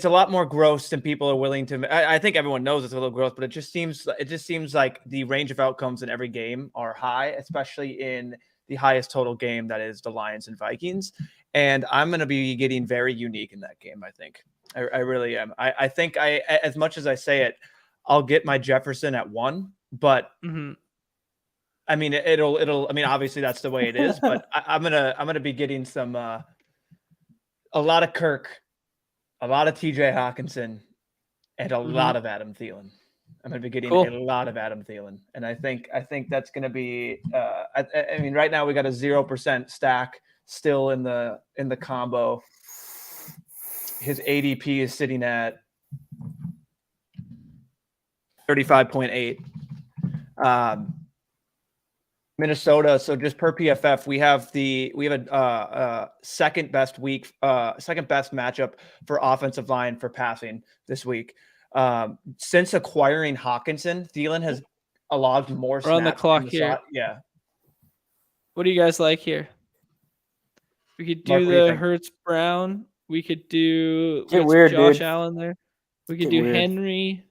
a lot more gross than people are willing to. I think everyone knows it's a little gross, but it just seems like the range of outcomes in every game are high, especially in the highest total game that is the Lions and Vikings. And I'm going to be getting very unique in that game. I think I really am. I think as much as I say it, I'll get my Jefferson at 1, but I mean it'll. I mean obviously that's the way it is, but I'm gonna be getting some a lot of Kirk. A lot of TJ Hawkinson and a lot of Adam Thielen. I'm going to be getting a lot of Adam Thielen. And I think that's going to be I mean right now we got a 0% stack still in the combo. His ADP is sitting at 35.8. Minnesota. So just per PFF, we have a second best matchup for offensive line for passing this week. Since acquiring Hawkinson, Thielen has logged more snaps. We're on the clock here. Yeah. What do you guys like here? We could do the Hurts Brown. We could do Get weird, Josh dude. Allen there. We could Get do weird. Henry.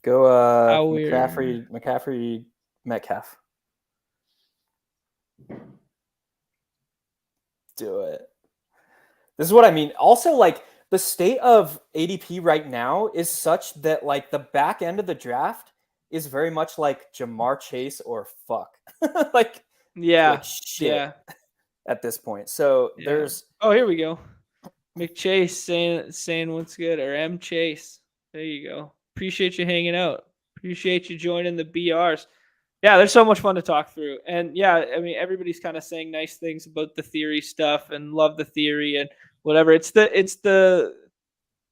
Go Howard. McCaffrey, Metcalf. Do it. This is what I mean. Also, like, the state of ADP right now is such that, like, the back end of the draft is very much like Jamar Chase or fuck. like Yeah. shit at this point. So there's Oh, here we go. McChase saying what's good, or M Chase. There you go. Appreciate you hanging out. Appreciate you joining the BRs. Yeah, there's so much fun to talk through. And yeah, I mean, everybody's kind of saying nice things about the theory stuff and love the theory and whatever. It's the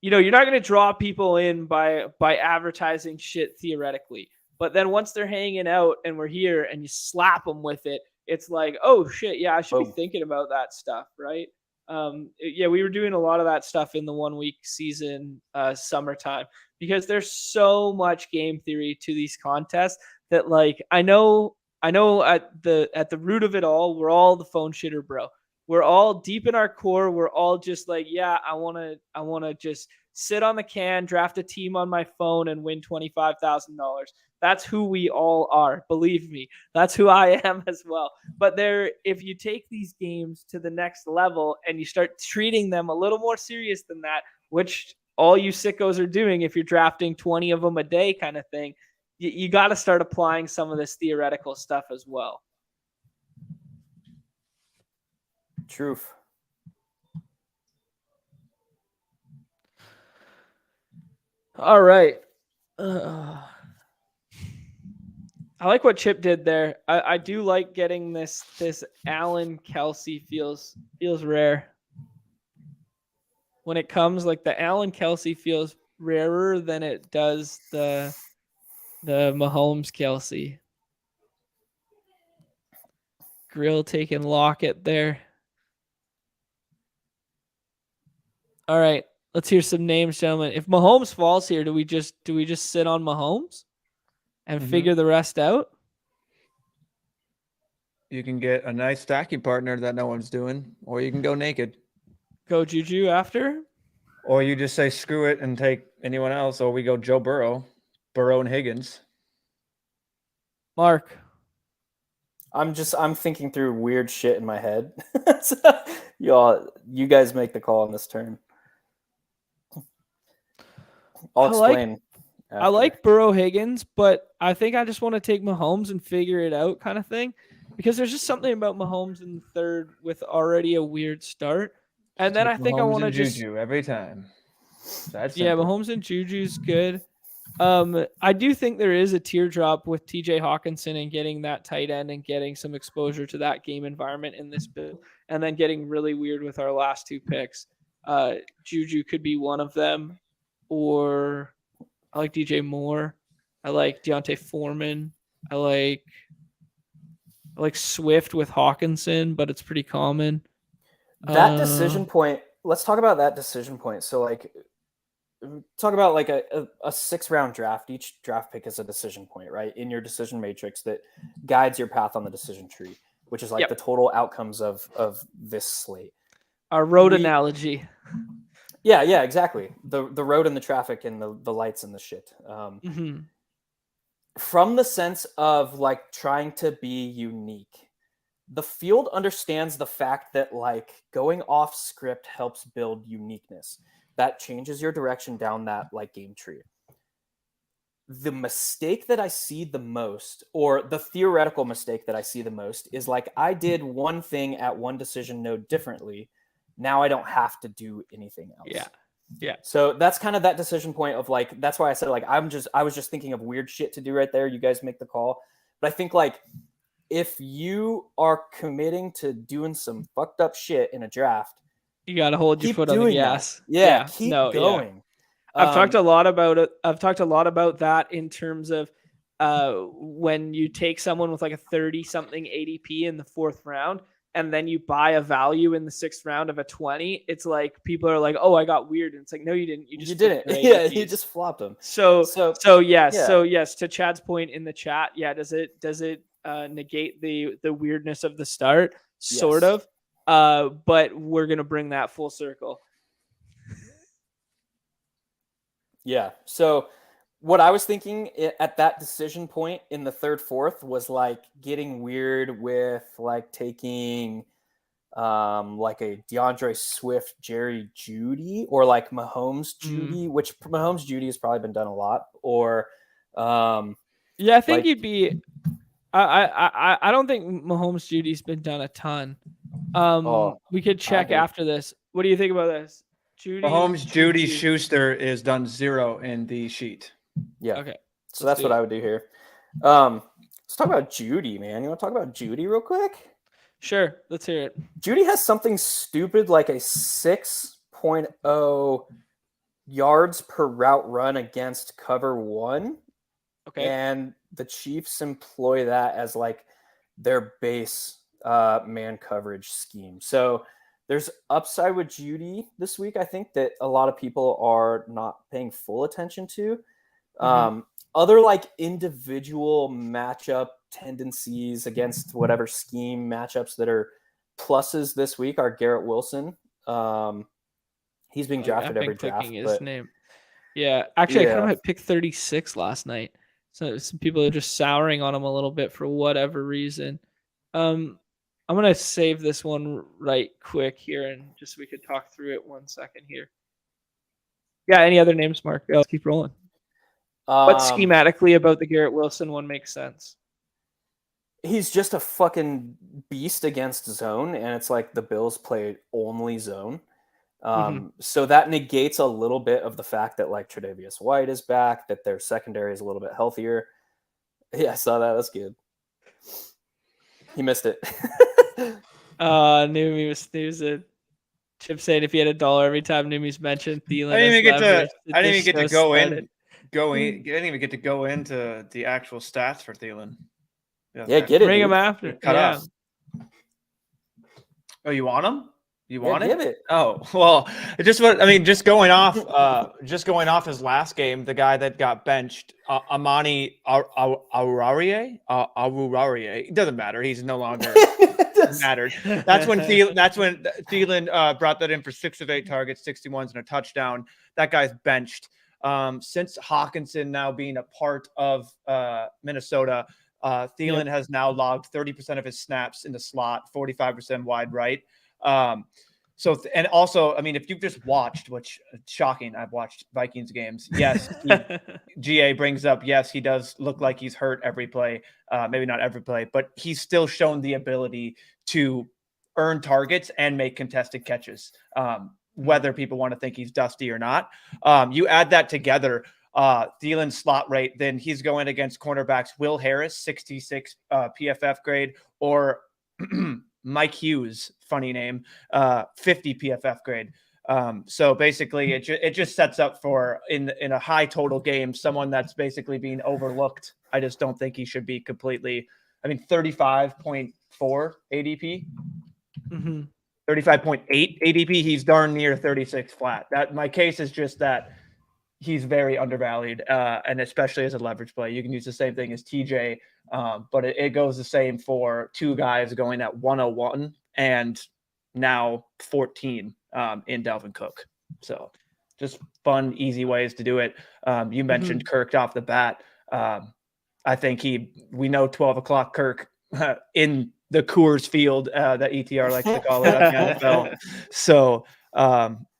you're not going to draw people in by advertising shit theoretically. But then once they're hanging out and we're here and you slap them with it, it's like, oh shit, yeah, I should be thinking about that stuff, right? We were doing a lot of that stuff in the 1 week season, summertime, because there's so much game theory to these contests that, like, I know at the root of it all, we're all the phone shitter, bro. We're all deep in our core. We're all just like, yeah, I want to just sit on the can, draft a team on my phone and win $25,000. That's who we all are. Believe me, that's who I am as well. But if you take these games to the next level and you start treating them a little more serious than that, which all you sickos are doing if you're drafting 20 of them a day kind of thing, you got to start applying some of this theoretical stuff as well. Truth. All right. I like what Chip did there. I do like getting this Allen Kelsey feels rare. When it comes, like, the Allen Kelsey feels rarer than it does the Mahomes Kelsey. Grill taking Lockett there. All right, let's hear some names, gentlemen. If Mahomes falls here, do we just sit on Mahomes and figure the rest out? You can get a nice stacking partner that no one's doing, or you can go naked. Go Juju after? Or you just say screw it and take anyone else, or we go Joe Burrow and Higgins. Mark. I'm thinking through weird shit in my head. So, you guys make the call on this turn. I'll explain. I like Burrow Higgins, but I think I just want to take Mahomes and figure it out kind of thing, because there's just something about Mahomes in the third with already a weird start. And then I think I want to just Juju every time. Mahomes and Juju's good. I do think there is a teardrop with TJ Hawkinson and getting that tight end and getting some exposure to that game environment in this build, and then getting really weird with our last two picks. Juju could be one of them, or I like DJ Moore. I like Deontay Foreman. I like Swift with Hawkinson, but it's pretty common. That decision point. Let's talk about that decision point. So, like, talk about like a 6-round draft. Each draft pick is a decision point, right? In your decision matrix that guides your path on the decision tree, which is like the total outcomes of this slate. Our road analogy. Yeah, exactly. The road and the traffic and the lights and the shit. From the sense of, like, trying to be unique, the field understands the fact that, like, going off script helps build uniqueness. That changes your direction down that, like, game tree. The mistake that I see the most, or the theoretical mistake that I see the most, is like, I did one thing at one decision node differently. Now I don't have to do anything else. Yeah. So that's kind of that decision point of, like, that's why I said, like, I was just thinking of weird shit to do right there. You guys make the call. But I think, like, if you are committing to doing some fucked up shit in a draft, you got to hold your foot on the gas. Keep going. I've talked a lot about it. I've talked a lot about that in terms of when you take someone with like a 30-something ADP in the 4th round, and then you buy a value in the 6th round of a 20, it's like people are like, "Oh, I got weird." And it's like, "No, you didn't. You didn't. Yeah, you just flopped them." So yes. To Chad's point in the chat, does it negate the weirdness of the start? Sort of. But we're gonna bring that full circle. Yeah. So what I was thinking at that decision point in the third, fourth was like getting weird with like taking like a DeAndre Swift, Jerry Judy, or like Mahomes Judy, which Mahomes Judy has probably been done a lot, or yeah, I think like, you'd be. I don't think Mahomes Judy's been done a ton. We could check do. after this. What do you think about this? Mahomes, Judy, Juju. Schuster is done 0 in the sheet. Yeah. Okay. So that's what I would do here. Let's talk about Judy, man. You want to talk about Judy real quick? Sure. Let's hear it. Judy has something stupid like a 6.0 yards per route run against cover one. Okay. And the Chiefs employ that as like their base man coverage scheme. So there's upside with Judy this week, I think, that a lot of people are not paying full attention to. Other like individual matchup tendencies against whatever scheme matchups that are pluses this week are Garrett Wilson. He's being drafted every draft. His name. Yeah, actually, I kind of had pick 36 last night. So some people are just souring on him a little bit for whatever reason. I'm gonna save this one right quick here, and just so we could talk through it 1 second here. Yeah, any other names, Mark? Yeah, let's keep rolling. What schematically about the Garrett Wilson one makes sense? He's just a fucking beast against zone, and it's like the Bills play only zone. So that negates a little bit of the fact that like Tre'Davious White is back, that their secondary is a little bit healthier. Yeah, I saw that. That's good. He missed it. Numi was snoozing. Chip saying if he had $1 every time Numi's mentioned Thielen. I didn't even get to go in. I didn't even get to go into the actual stats for Thielen. Yeah, get it. Bring him after. Cut off. Oh, you want him? You want give it? Oh, well, just going off his last game, the guy that got benched, Amani Arurarie. It doesn't matter. He's no longer mattered. That's when Thielen brought that in for 6 of 8 targets, 61s and a touchdown. That guy's benched. Since Hawkinson now being a part of Minnesota, Thielen has now logged 30% of his snaps in the slot, 45% wide right. And also, I mean, if you've just watched, which shocking, I've watched Vikings games. Yes, GA brings up, yes, he does look like he's hurt every play. Maybe not every play, but he's still shown the ability to earn targets and make contested catches. Whether people want to think he's dusty or not. You add that together, Thielen's slot rate, then he's going against cornerbacks Will Harris, 66 PFF grade, or Mike Hughes, funny name, 50 PFF grade. So basically, it just sets up for in a high total game someone that's basically being overlooked. I just don't think he should be completely. I mean, 35.4 ADP. 35.8 ADP, he's darn near 36 flat. That my case is just that he's very undervalued, and especially as a leverage play. You can use the same thing as TJ, but it goes the same for two guys going at 101 and now 14 in Dalvin Cook. So just fun, easy ways to do it. You mentioned Kirk off the bat. I think we know 12 o'clock Kirk in the Coors Field that ETR likes to call it at the NFL. So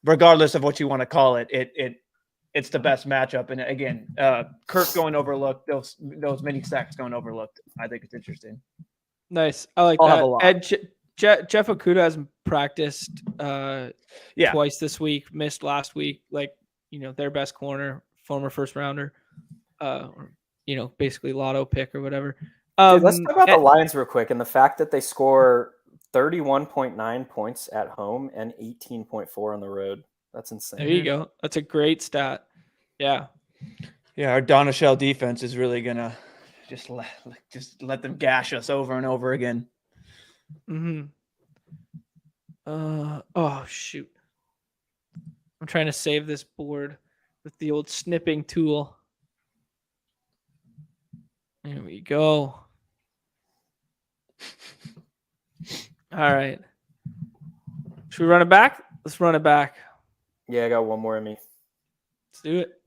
regardless of what you want to call it, it's the best matchup. And again, Kirk going overlooked, those mini sacks going overlooked. I think it's interesting. Nice. I like that. And Jeff Okudah hasn't practiced twice this week, missed last week. Like, their best corner, former first rounder, basically lotto pick or whatever. Dude, let's talk about the Lions real quick and the fact that they score 31.9 points at home and 18.4 on the road. That's insane. There you go. That's a great stat. Yeah. Yeah, our Donachelle defense is really gonna just let them gash us over and over again. Oh shoot. I'm trying to save this board with the old snipping tool. There we go. All right. Should we run it back? Let's run it back. Yeah, I got one more in me. Let's do it.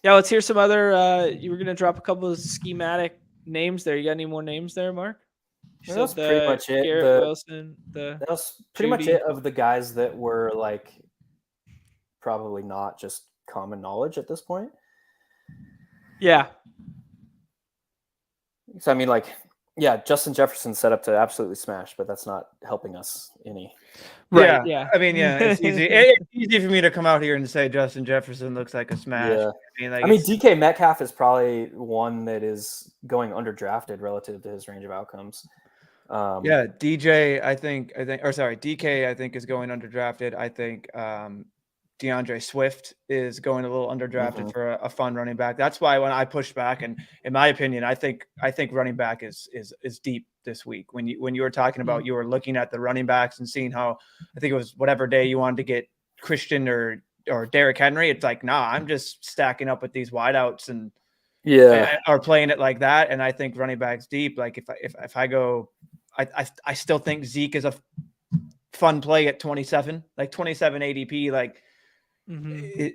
Yeah, let's hear some other. You were gonna drop a couple of schematic names there. You got any more names there, Mark? You That's said pretty much it. Garrett Wilson, That was pretty much Judy. it of the guys that were like probably not just common knowledge at this point. Yeah. So I mean, like, yeah, Justin Jefferson set up to absolutely smash, but that's not helping us any. Right. Yeah. I mean, yeah, it's easy. It's easy for me to come out here and say Justin Jefferson looks like a smash. Yeah. I mean, DK Metcalf is probably one that is going underdrafted relative to his range of outcomes. Yeah, DJ, DK, I think is going underdrafted. I think DeAndre Swift is going a little underdrafted for a fun running back. That's why when I pushed back, and in my opinion, I think running back is deep this week. When you were talking about you were looking at the running backs and seeing how I think it was whatever day you wanted to get Christian or Derrick Henry. It's like, nah, I'm just stacking up with these wideouts and are playing it like that. And I think running backs deep. Like if I go. I still think Zeke is a fun play at 27, like 27 ADP. Like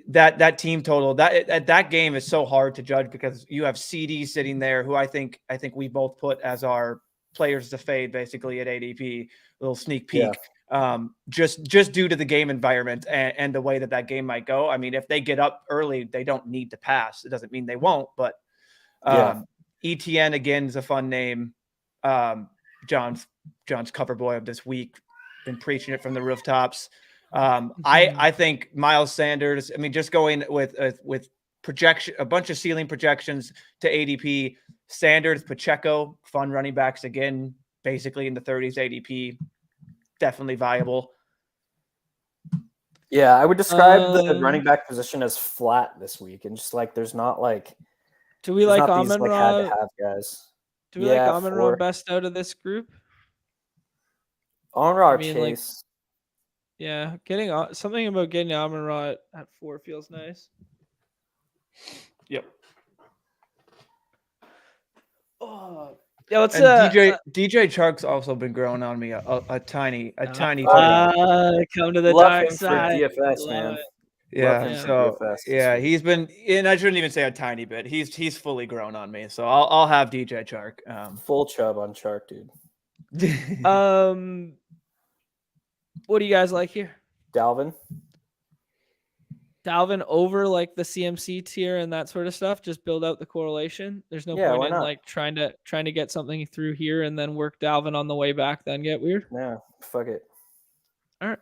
that team total, that game is so hard to judge because you have CD sitting there, who I think we both put as our players to fade basically at ADP. A little sneak peek, just due to the game environment and the way that game might go. I mean, if they get up early, they don't need to pass. It doesn't mean they won't, but ETN again is a fun name. John's cover boy of this week, been preaching it from the rooftops. I think Miles Sanders. I mean, just going with projection, a bunch of ceiling projections to ADP. Sanders, Pacheco, fun running backs again, basically in the 30s ADP, definitely viable. Yeah, I would describe the running back position as flat this week, and just like there's not like. Do we like Amon-Ra? Like had to have guys. Do we like Amon-Ra best out of this group? Amon-Ra Chase. Yeah, getting something about getting Amon-Ra at 4 feels nice. Yep. Oh, yeah. Let's DJ Chark's also been growing on me a tiny. Come to the dark side. DFS, man. Yeah, he's been, and I shouldn't even say a tiny bit. He's fully grown on me, so I'll have DJ Chark. Full chub on Chark, dude. What do you guys like here? Dalvin over like the CMC tier and that sort of stuff. Just build out the correlation. There's no point in like trying to get something through here and then work Dalvin on the way back. Then get weird. Yeah, fuck it. All right.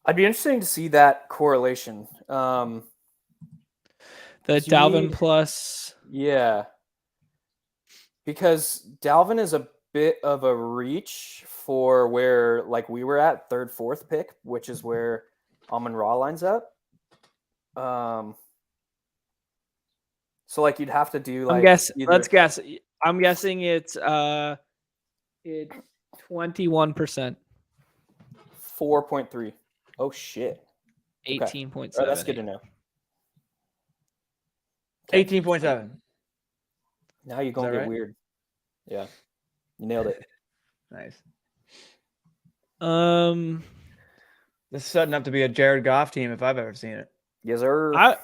I'd be interesting to see that correlation. The Dalvin plus. Yeah. Because Dalvin is a bit of a reach for where like we were at 3rd, 4th pick, which is where Amon-Ra lines up. So like you'd have to do like let's guess. I'm guessing it's 21%. 4.3. Oh shit. 18.7. Oh, that's good to know. 18.7. Now you're gonna get weird. Yeah. You nailed it. Nice. This is setting up to be a Jared Goff team if I've ever seen it. Yes, sir.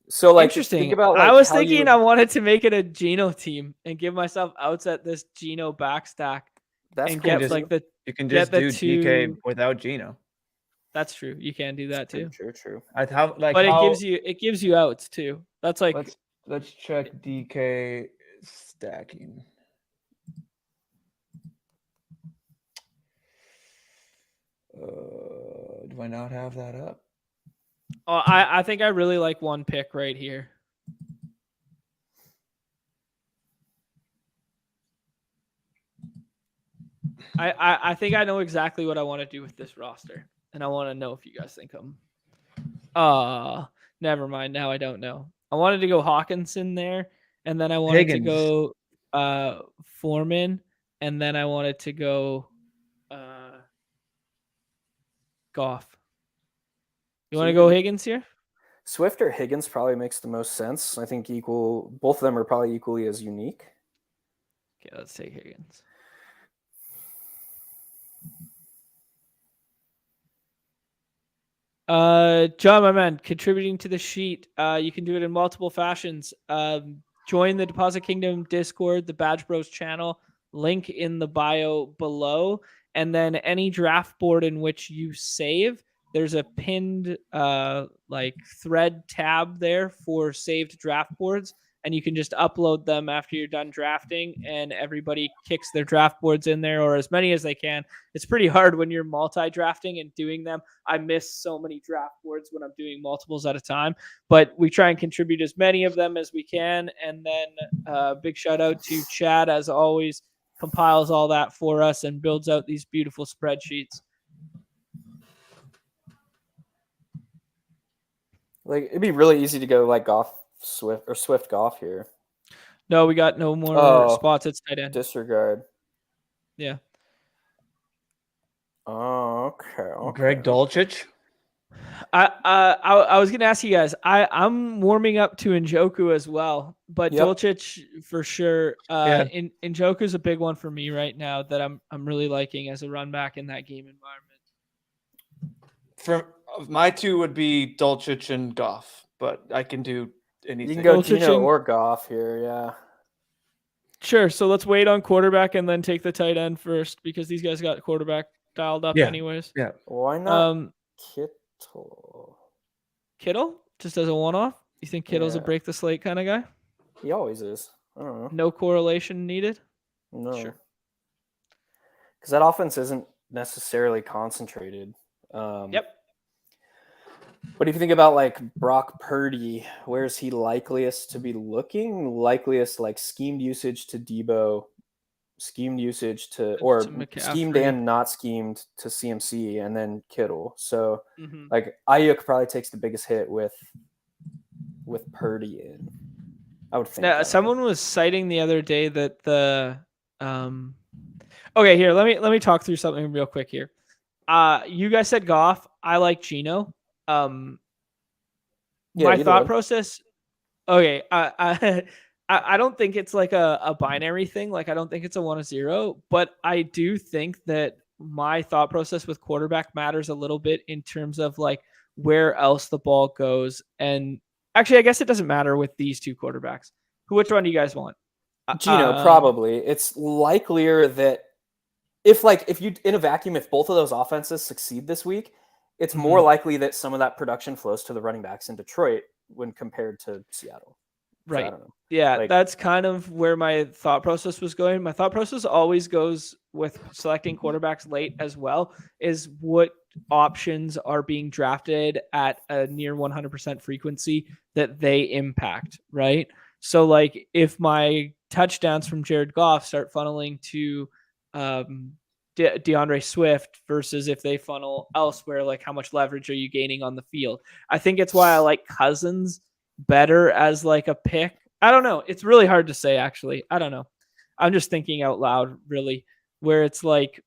So like interesting. Think about, I was thinking I wanted to make it a Geno team and give myself outs at this Geno backstack. That's and cool. get you can just do DK without Geno. That's true. You can do that too. True. It gives you outs too. That's like let's check DK stacking. Do I not have that up? Oh, I think I really like one pick right here. I think I know exactly what I want to do with this roster, and I want to know if you guys think never mind. Now I don't know. I wanted to go Hawkinson there, and then I wanted to go Foreman, and then I wanted to go Goff. You want to go Higgins here? Swift or Higgins probably makes the most sense. I think both of them are probably equally as unique. Okay, let's take Higgins. John, my man, contributing to the sheet. You can do it in multiple fashions. Join the Deposit Kingdom Discord, the Badge Bros channel, link in the bio below. And then any draft board in which you save, there's a pinned thread tab there for saved draft boards. And you can just upload them after you're done drafting, and everybody kicks their draft boards in there, or as many as they can. It's pretty hard when you're multi-drafting and doing them. I miss so many draft boards when I'm doing multiples at a time, but we try and contribute as many of them as we can. And then big shout out to Chad, as always, compiles all that for us and builds out these beautiful spreadsheets. Like, it'd be really easy to go like Swift Goff here. No, we got no more spots at tight end. Disregard. Yeah. Oh, okay. Greg Dulcich. I was gonna ask you guys. I'm warming up to Njoku as well, but Yep. Dulcich for sure. Njoku's a big one for me right now that I'm really liking as a run back in that game environment. For my two would be Dulcich and Goff, but I can do anything. You can go Dulcich Gino and- or Goff here, yeah. Sure. So let's wait on quarterback and then take the tight end first, because these guys got quarterback dialed up anyways. Yeah. Why not Kittle? Kittle just as a one-off. You think Kittle's a Yeah. break the slate kind of guy? He always is. I don't know. No correlation needed. No. Sure. Because that offense isn't necessarily concentrated. Yep. But if you think about like Brock Purdy, where's he likeliest to be looking? Likeliest like schemed usage to Debo, schemed usage to McCaffrey. schemed and not schemed to CMC, and then Kittle. So like Ayuk probably takes the biggest hit with Purdy in. I would think. Now, someone was citing the other day that the okay, here, let me talk through something real quick here. You guys said Goff. I like Gino. My thought process. Okay, I don't think it's like a binary thing. Like, I don't think it's a 1-0, but I do think that my thought process with quarterback matters a little bit in terms of like where else the ball goes. And actually, I guess it doesn't matter with these two quarterbacks. Which one do you guys want? Gino, probably. It's likelier that if you in a vacuum, if both of those offenses succeed this week, it's more likely that some of that production flows to the running backs in Detroit when compared to Seattle. Right. So I don't know. Yeah, that's kind of where my thought process was going. My thought process always goes with selecting quarterbacks late as well, is what options are being drafted at a near 100% frequency that they impact, right? So like if my touchdowns from Jared Goff start funneling to DeAndre Swift versus if they funnel elsewhere, like how much leverage are you gaining on the field? I think it's why I like Cousins better as like a pick. I don't know. It's really hard to say, actually. I don't know. I'm just thinking out loud, really, where it's like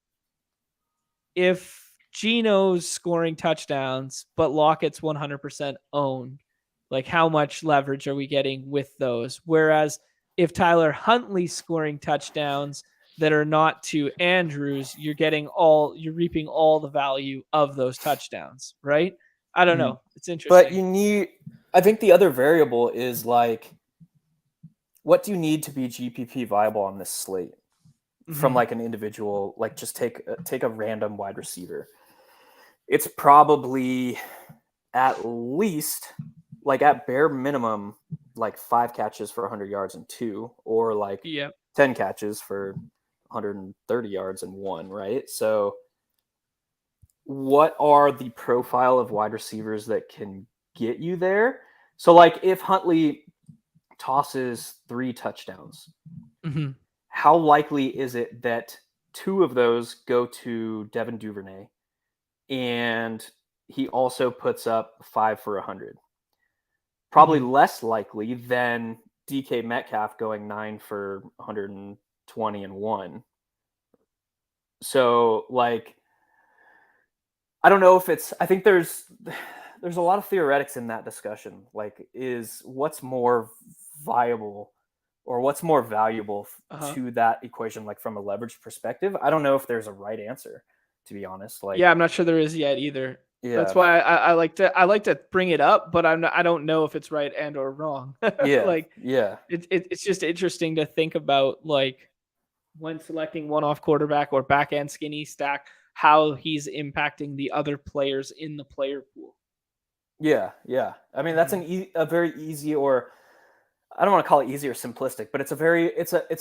if Gino's scoring touchdowns, but Lockett's 100% owned, like how much leverage are we getting with those? Whereas if Tyler Huntley's scoring touchdowns that are not to Andrews, you're reaping all the value of those touchdowns, right? I don't know. It's interesting. But I think the other variable is like, what do you need to be GPP viable on this slate from like an individual, like just take a random wide receiver. It's probably at least like at bare minimum, like 5 catches for 100 yards and 2, or like 10 catches for 130 yards and 1, right? So what are the profile of wide receivers that can get you there? So like if Huntley tosses 3 touchdowns, how likely is it that 2 of those go to Devin Duvernay and he also puts up 5 for 100? Probably less likely than DK Metcalf going 9 for 120 and 1. So like, I don't know if I think there's a lot of theoretics in that discussion. Like, is what's more viable or what's more valuable to that equation, like from a leverage perspective? I don't know if there's a right answer, to be honest. Like, yeah, I'm not sure there is yet either. That's why I like to bring it up, but I don't know if it's right and or wrong. Like it's just interesting to think about, like, when selecting one-off quarterback or back end skinny stack, how he's impacting the other players in the player pool. Yeah. I mean, that's a very easy, or I don't want to call it easy or simplistic, but it's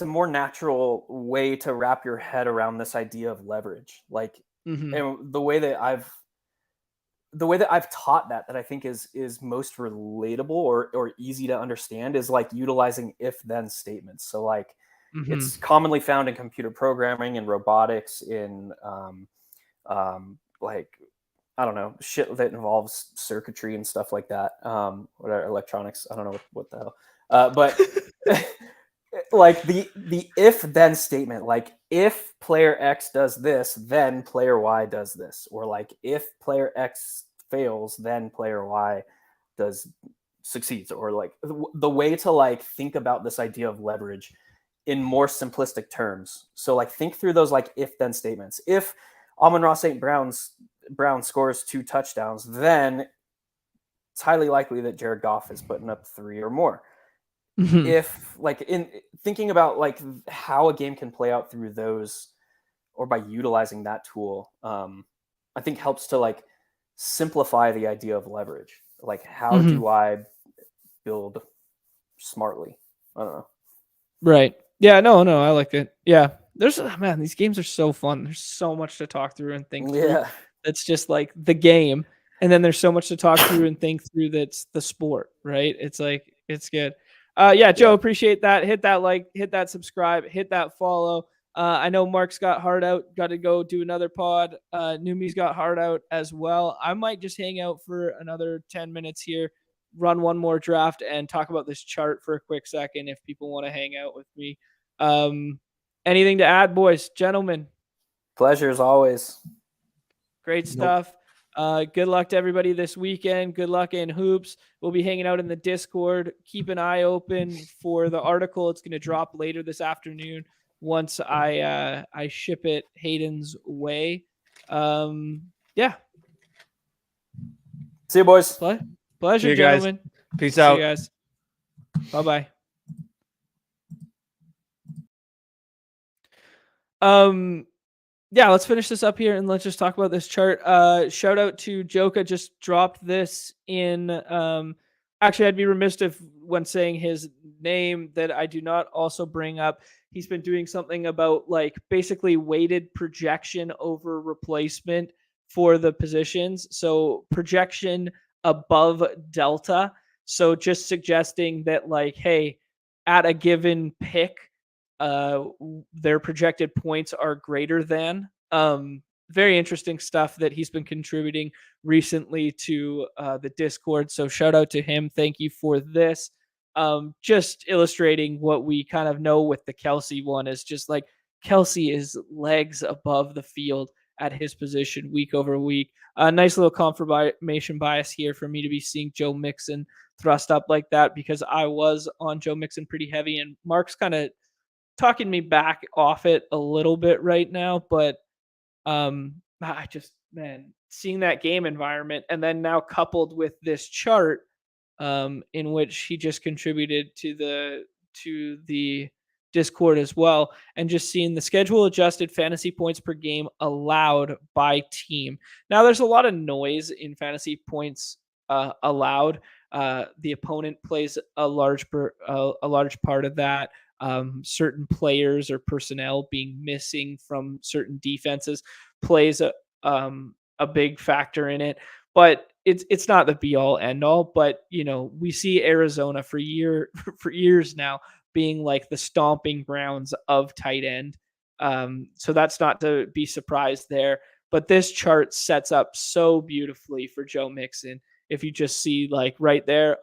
a more natural way to wrap your head around this idea of leverage. Like, and the way that I've taught that I think is most relatable or easy to understand is like utilizing if then statements. So like it's commonly found in computer programming and robotics, in like, I don't know, shit that involves circuitry and stuff like that. Whatever, electronics. I don't know what the hell. But like the if then statement, like if player X does this, then player Y does this, or like if player X fails, then player Y succeeds, or like the way to like think about this idea of leverage in more simplistic terms. So like think through those like if then statements. If Amon-Ra St. Brown scores 2 touchdowns, then it's highly likely that Jared Goff is putting up 3 or more. If like in thinking about like how a game can play out through those, or by utilizing that tool, I think helps to like simplify the idea of leverage. Like, how do I build smartly? I don't know. Right. Yeah, no, I like it. Yeah. Man, these games are so fun. There's so much to talk through and think through. That's just like the game. And then there's so much to talk through and think through that's the sport, right? It's like, it's good. Yeah, Joe, appreciate that. Hit that like, hit that subscribe, hit that follow. I know Mark's got hard out, got to go do another pod. Numi's got hard out as well. I might just hang out for another 10 minutes here, run one more draft, and talk about this chart for a quick second if people want to hang out with me. Anything to add, boys, gentlemen? Pleasure as always. Great stuff. Good luck to everybody this weekend. Good luck in hoops. We'll be hanging out in the Discord. Keep an eye open for the article. It's going to drop later this afternoon once I ship it Hayden's way. Yeah. See you, boys. Pleasure, you gentlemen. Peace out. See you guys. Bye-bye. Yeah, let's finish this up here and let's just talk about this chart. Shout out to Joka, just dropped this in. Actually, I'd be remiss if, when saying his name, that I do not also bring up. He's been doing something about like basically weighted projection over replacement for the positions. So projection above delta. So just suggesting that, like, hey, at a given pick, their projected points are greater than. Very interesting stuff that he's been contributing recently to the Discord. So shout out to him. Thank you for this. Just illustrating what we kind of know with the Kelsey one is just like Kelsey is legs above the field at his position week over week. A nice little confirmation bias here for me to be seeing Joe Mixon thrust up like that, because I was on Joe Mixon pretty heavy, and Mark's kind of talking me back off it a little bit right now. But I just, man, seeing that game environment, and then now coupled with this chart, in which he just contributed to the Discord as well, and just seeing the schedule adjusted fantasy points per game allowed by team. Now there's a lot of noise in fantasy points allowed. The opponent plays a large part of that. Certain players or personnel being missing from certain defenses plays a big factor in it. But it's not the be all end all. But we see Arizona for years now being like the stomping grounds of tight end. So that's not to be surprised there. But this chart sets up so beautifully for Joe Mixon. If you just see like right there,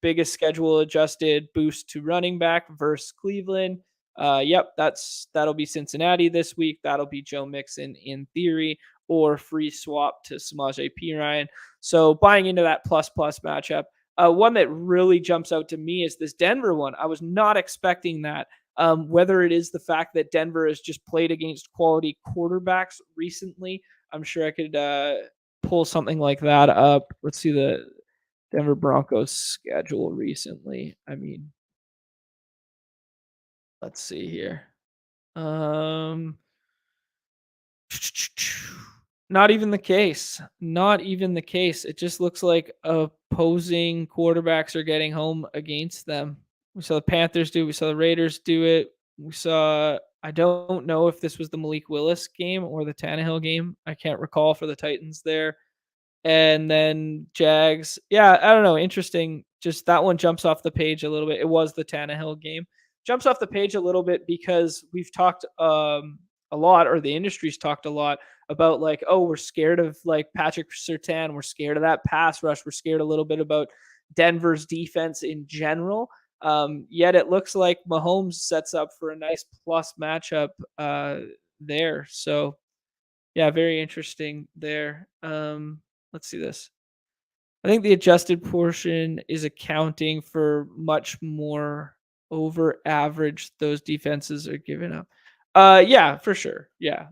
biggest schedule adjusted boost to running back versus Cleveland. Yep, that'll be Cincinnati this week. That'll be Joe Mixon in theory, or free swap to Samaje Perine. So buying into that plus matchup. One that really jumps out to me is this Denver one. I was not expecting that. Whether it is the fact that Denver has just played against quality quarterbacks recently, I'm sure I could pull something like that up. Let's see the Denver Broncos schedule recently. I mean, let's see here. Not even the case. Not even the case. It just looks like opposing quarterbacks are getting home against them. We saw the Panthers do it. We saw the Raiders do it. We saw. I don't know if this was the Malik Willis game or the Tannehill game. I can't recall for the Titans there. And then Jags. Yeah, I don't know. Interesting. Just that one jumps off the page a little bit. It was the Tannehill game. Jumps off the page a little bit because we've talked a lot, or the industry's talked a lot about like, oh, we're scared of like Patrick Surtain. We're scared of that pass rush. We're scared a little bit about Denver's defense in general. Yet it looks like Mahomes sets up for a nice plus matchup there. So yeah, very interesting there. Let's see this. I think the adjusted portion is accounting for much more over average those defenses are giving up. Yeah, for sure. Yeah.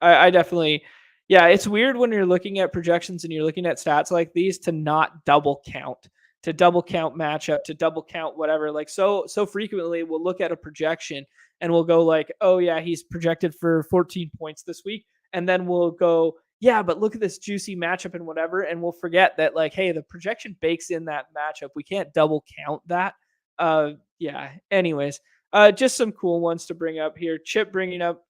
I definitely, yeah, it's weird when you're looking at projections and you're looking at stats like these to not double count, to double count matchup, to double count whatever. Like so frequently we'll look at a projection and we'll go like, oh yeah, he's projected for 14 points this week. And then we'll go, yeah, but look at this juicy matchup and whatever. And we'll forget that like, hey, the projection bakes in that matchup. We can't double count that. Yeah. Anyways, just some cool ones to bring up here. Chip bringing up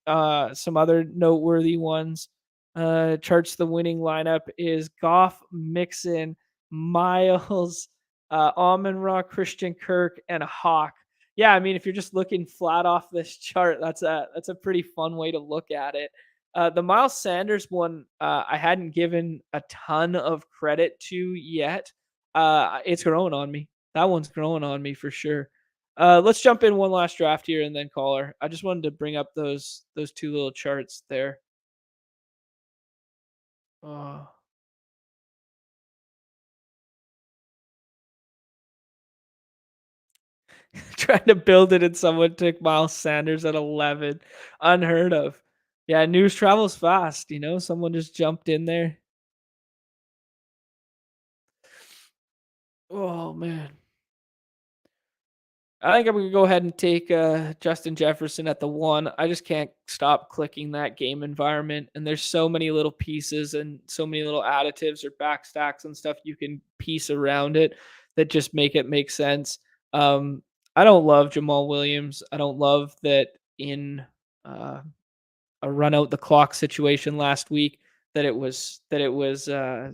some other noteworthy ones. Charts the winning lineup is Goff, Mixon, Miles, Amon-Ra, Christian Kirk, and Hawk. Yeah, I mean, if you're just looking flat off this chart, that's a pretty fun way to look at it. The Miles Sanders one, I hadn't given a ton of credit to yet. It's growing on me. That one's growing on me for sure. Let's jump in one last draft here and then caller. I just wanted to bring up those two little charts there. Oh. Trying to build it and someone took Miles Sanders at 11. Unheard of. Yeah, news travels fast, you know? Someone just jumped in there. Oh, man. I think I'm going to go ahead and take Justin Jefferson at the 1. I just can't stop clicking that game environment. And there's so many little pieces and so many little additives or backstacks and stuff you can piece around it that just make it make sense. I don't love Jamal Williams. I don't love that in a run out the clock situation last week that it was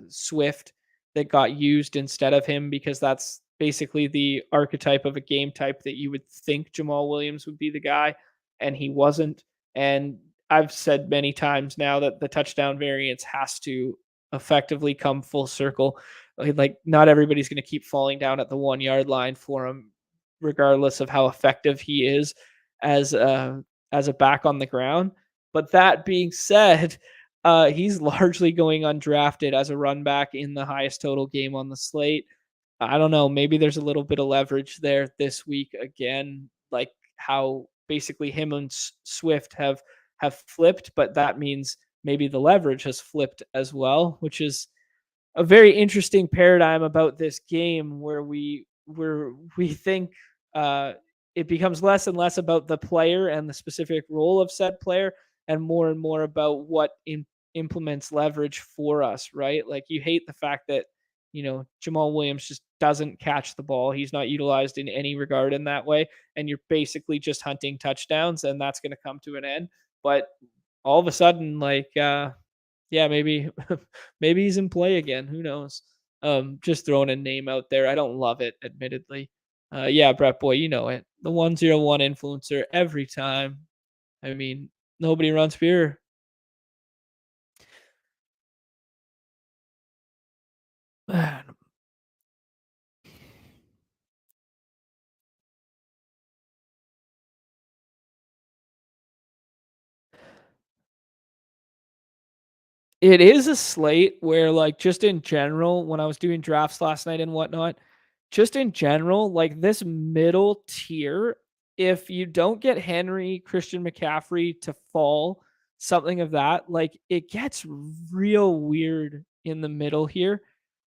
Swift that got used instead of him, because that's basically the archetype of a game type that you would think Jamal Williams would be the guy, and he wasn't. And I've said many times now that the touchdown variance has to effectively come full circle. Like not everybody's going to keep falling down at the 1 yard line for him, regardless of how effective he is as a back on the ground. But that being said, he's largely going undrafted as a run back in the highest total game on the slate. I don't know. Maybe there's a little bit of leverage there this week again, like how basically him and Swift have flipped, but that means maybe the leverage has flipped as well, which is a very interesting paradigm about this game where we think it becomes less and less about the player and the specific role of said player, and more about what implements leverage for us, right? Like you hate the fact that Jamal Williams just doesn't catch the ball. He's not utilized in any regard in that way, and you're basically just hunting touchdowns, and that's going to come to an end. But all of a sudden, like yeah, maybe maybe he's in play again. Who knows? Just throwing a name out there. I don't love it, admittedly. Yeah, Brett Boy, you know it. The 101 influencer every time. I mean, nobody runs pure. Man. It is a slate where, like, just in general, when I was doing drafts last night and whatnot, just in general, like this middle tier, if you don't get Henry, Christian McCaffrey to fall, something of that, like it gets real weird in the middle here.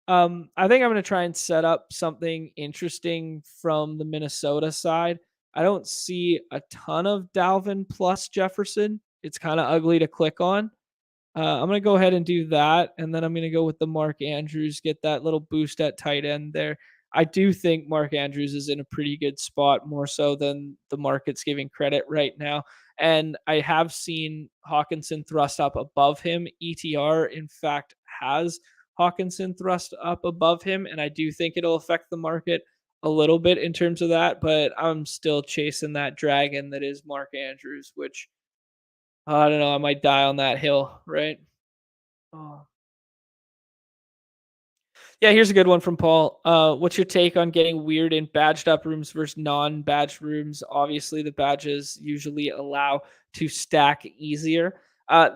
I think I'm going to try and set up something interesting from the Minnesota side. I don't see a ton of Dalvin plus Jefferson. It's kind of ugly to click on. I'm going to go ahead and do that. And then I'm going to go with the Mark Andrews, get that little boost at tight end there. I do think Mark Andrews is in a pretty good spot, more so than the market's giving credit right now. And I have seen Hawkinson thrust up above him. ETR, in fact, has Hawkinson thrust up above him. And I do think it'll affect the market a little bit in terms of that. But I'm still chasing that dragon that is Mark Andrews, which I don't know. I might die on that hill, right? Oh. Yeah, here's a good one from Paul. What's your take on getting weird in badged up rooms versus non-badged rooms? Obviously, the badges usually allow to stack easier.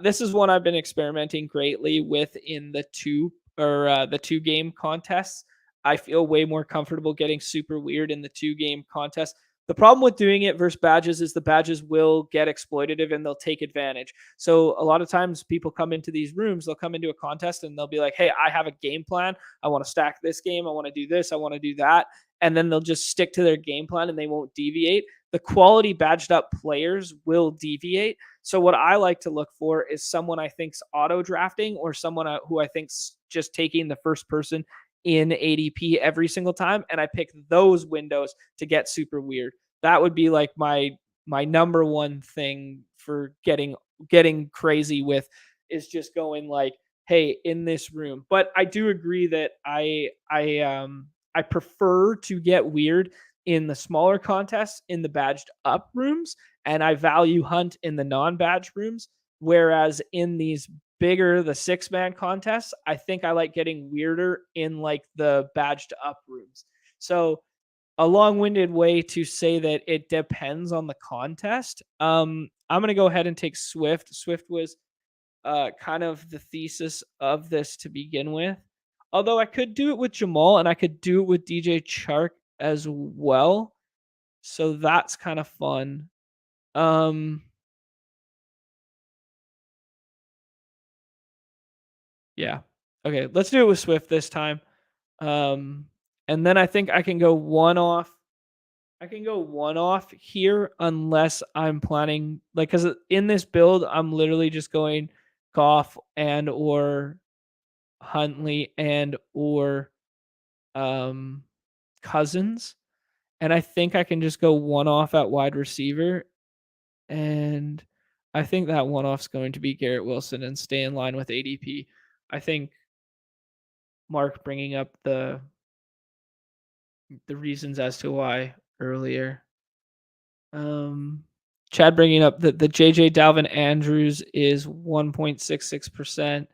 This is one I've been experimenting greatly with in the two game contests. I feel way more comfortable getting super weird in the 2 game contest. The problem with doing it versus badges is the badges will get exploitative and they'll take advantage. So a lot of times people come into these rooms, they'll come into a contest and they'll be like, hey, I have a game plan. I want to stack this game. I want to do this. I want to do that. And then they'll just stick to their game plan and they won't deviate. The quality badged up players will deviate. So what I like to look for is someone I think's auto drafting or someone who I think's just taking the first person in ADP every single time. And I pick those windows to get super weird. That would be like my number one thing for getting crazy with, is just going like, hey, in this room. But I do agree that I prefer to get weird in the smaller contests in the badged up rooms, and I value hunt in the non-badge rooms. Whereas in these bigger, the 6-man contests, I think I like getting weirder in like the badged up rooms. So a long-winded way to say that it depends on the contest. I'm going to go ahead and take Swift. Swift was kind of the thesis of this to begin with. Although I could do it with Jamal and I could do it with DJ Chark as well. So that's kind of fun. Yeah. Okay, let's do it with Swift this time. And then I think I can go one off. I can go one off here unless I'm planning, like, because in this build, I'm literally just going Goff and or Huntley and or Cousins. And I think I can just go one off at wide receiver. And I think that one off's going to be Garrett Wilson and stay in line with ADP. I think Mark bringing up the reasons as to why earlier. Chad bringing up the JJ Dalvin Andrews is 1.66%,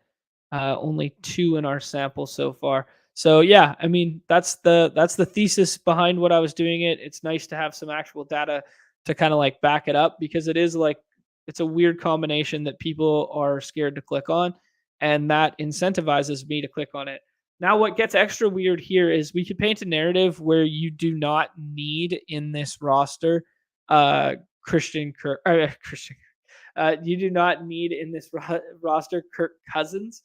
only 2 in our sample so far. So yeah, I mean that's the thesis behind what I was doing it. It's nice to have some actual data to kind of like back it up, because it is like, it's a weird combination that people are scared to click on, and that incentivizes me to click on it. Now, what gets extra weird here is we could paint a narrative where you do not need in this roster Christian Kirk. You do not need in this roster Kirk Cousins,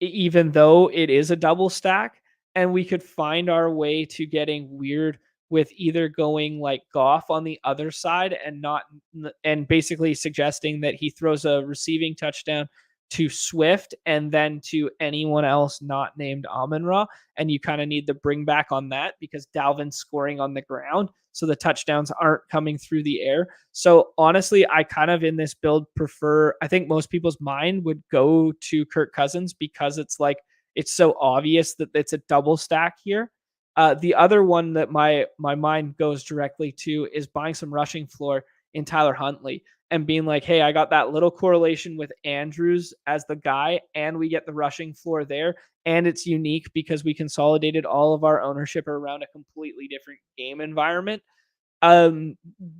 even though it is a double stack, and we could find our way to getting weird with either going like Goff on the other side and basically suggesting that he throws a receiving touchdown to Swift and then to anyone else not named Amon-Ra. And you kind of need the bring back on that because Dalvin's scoring on the ground. So the touchdowns aren't coming through the air. So honestly, I kind of in this build prefer, I think most people's mind would go to Kirk Cousins because it's like, it's so obvious that it's a double stack here. The other one that my mind goes directly to is buying some rushing floor in Tyler Huntley and being like, hey, I got that little correlation with Andrews as the guy, and we get the rushing floor there. And it's unique because we consolidated all of our ownership around a completely different game environment.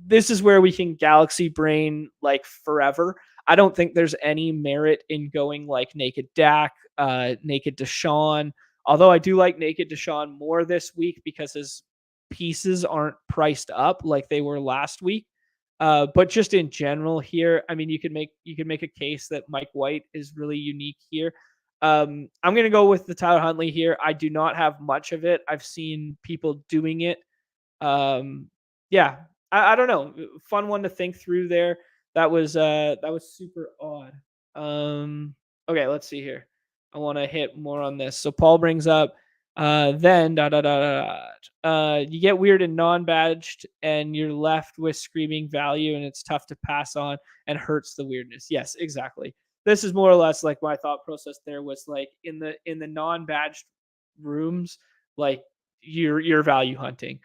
This is where we can galaxy brain like forever. I don't think there's any merit in going like naked Dak, naked Deshaun. Although I do like naked Deshaun more this week because his pieces aren't priced up like they were last week. But just in general here, I mean, you could make a case that Mike White is really unique here. I'm going to go with the Tyler Huntley here. I do not have much of it. I've seen people doing it. Yeah, I don't know. Fun one to think through there. That was super odd. Okay, let's see here. I want to hit more on this. So Paul brings up, then you get weird and non-badged, and you're left with screaming value, and it's tough to pass on and hurts the weirdness. Yes, exactly. This is more or less like my thought process there was like in the non-badged rooms, like you're value hunting.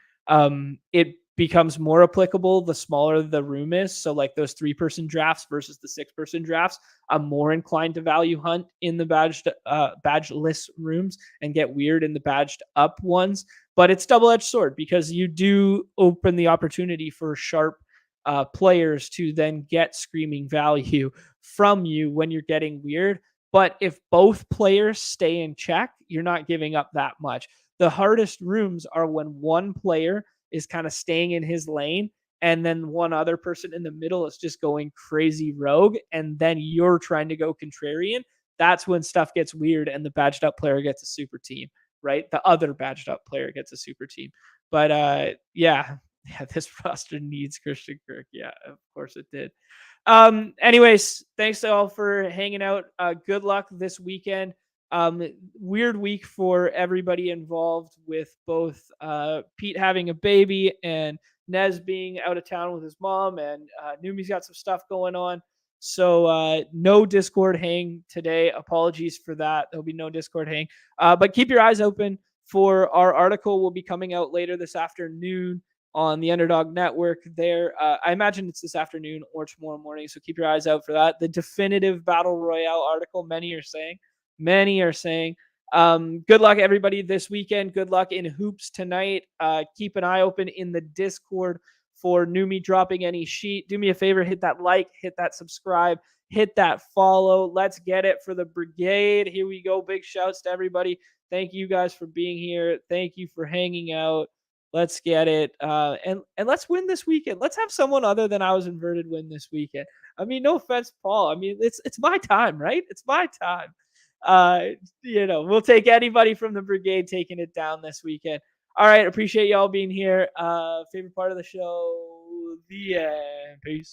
It becomes more applicable the smaller the room is. So like those 3-person drafts versus the 6-person drafts, I'm more inclined to value hunt in the badgeless rooms and get weird in the badged up ones. But it's double-edged sword because you do open the opportunity for sharp players to then get screaming value from you when you're getting weird. But if both players stay in check, you're not giving up that much. The hardest rooms are when one player is kind of staying in his lane and then one other person in the middle is just going crazy rogue, and then you're trying to go contrarian. That's when stuff gets weird and the badged up player gets a super team, right? The other badged up player gets a super team. But yeah, this roster needs Christian Kirk. Yeah, of course it did. Anyways, thanks to all for hanging out. Good luck this weekend. Weird week for everybody involved with both Pete having a baby and Nez being out of town with his mom, and Numi's got some stuff going on. So no Discord hang today. Apologies for that. There'll be no Discord hang. But keep your eyes open for our article. Will be coming out later this afternoon on the Underdog Network there. I imagine it's this afternoon or tomorrow morning, so keep your eyes out for that. The definitive Battle Royale article, many are saying. Good luck, everybody, this weekend. Good luck in hoops tonight. Keep an eye open in the Discord for Numi dropping any sheet. Do me a favor, hit that like, hit that subscribe, hit that follow. Let's get it for the brigade. Here we go. Big shouts to everybody. Thank you guys for being here. Thank you for hanging out. Let's get it. And let's win this weekend. Let's have someone other than I was inverted win this weekend. I mean, no offense, Paul. I mean, it's my time, right? It's my time. We'll take anybody from the brigade taking it down this weekend. All right. Appreciate y'all being here. Favorite part of the show, the end. Peace.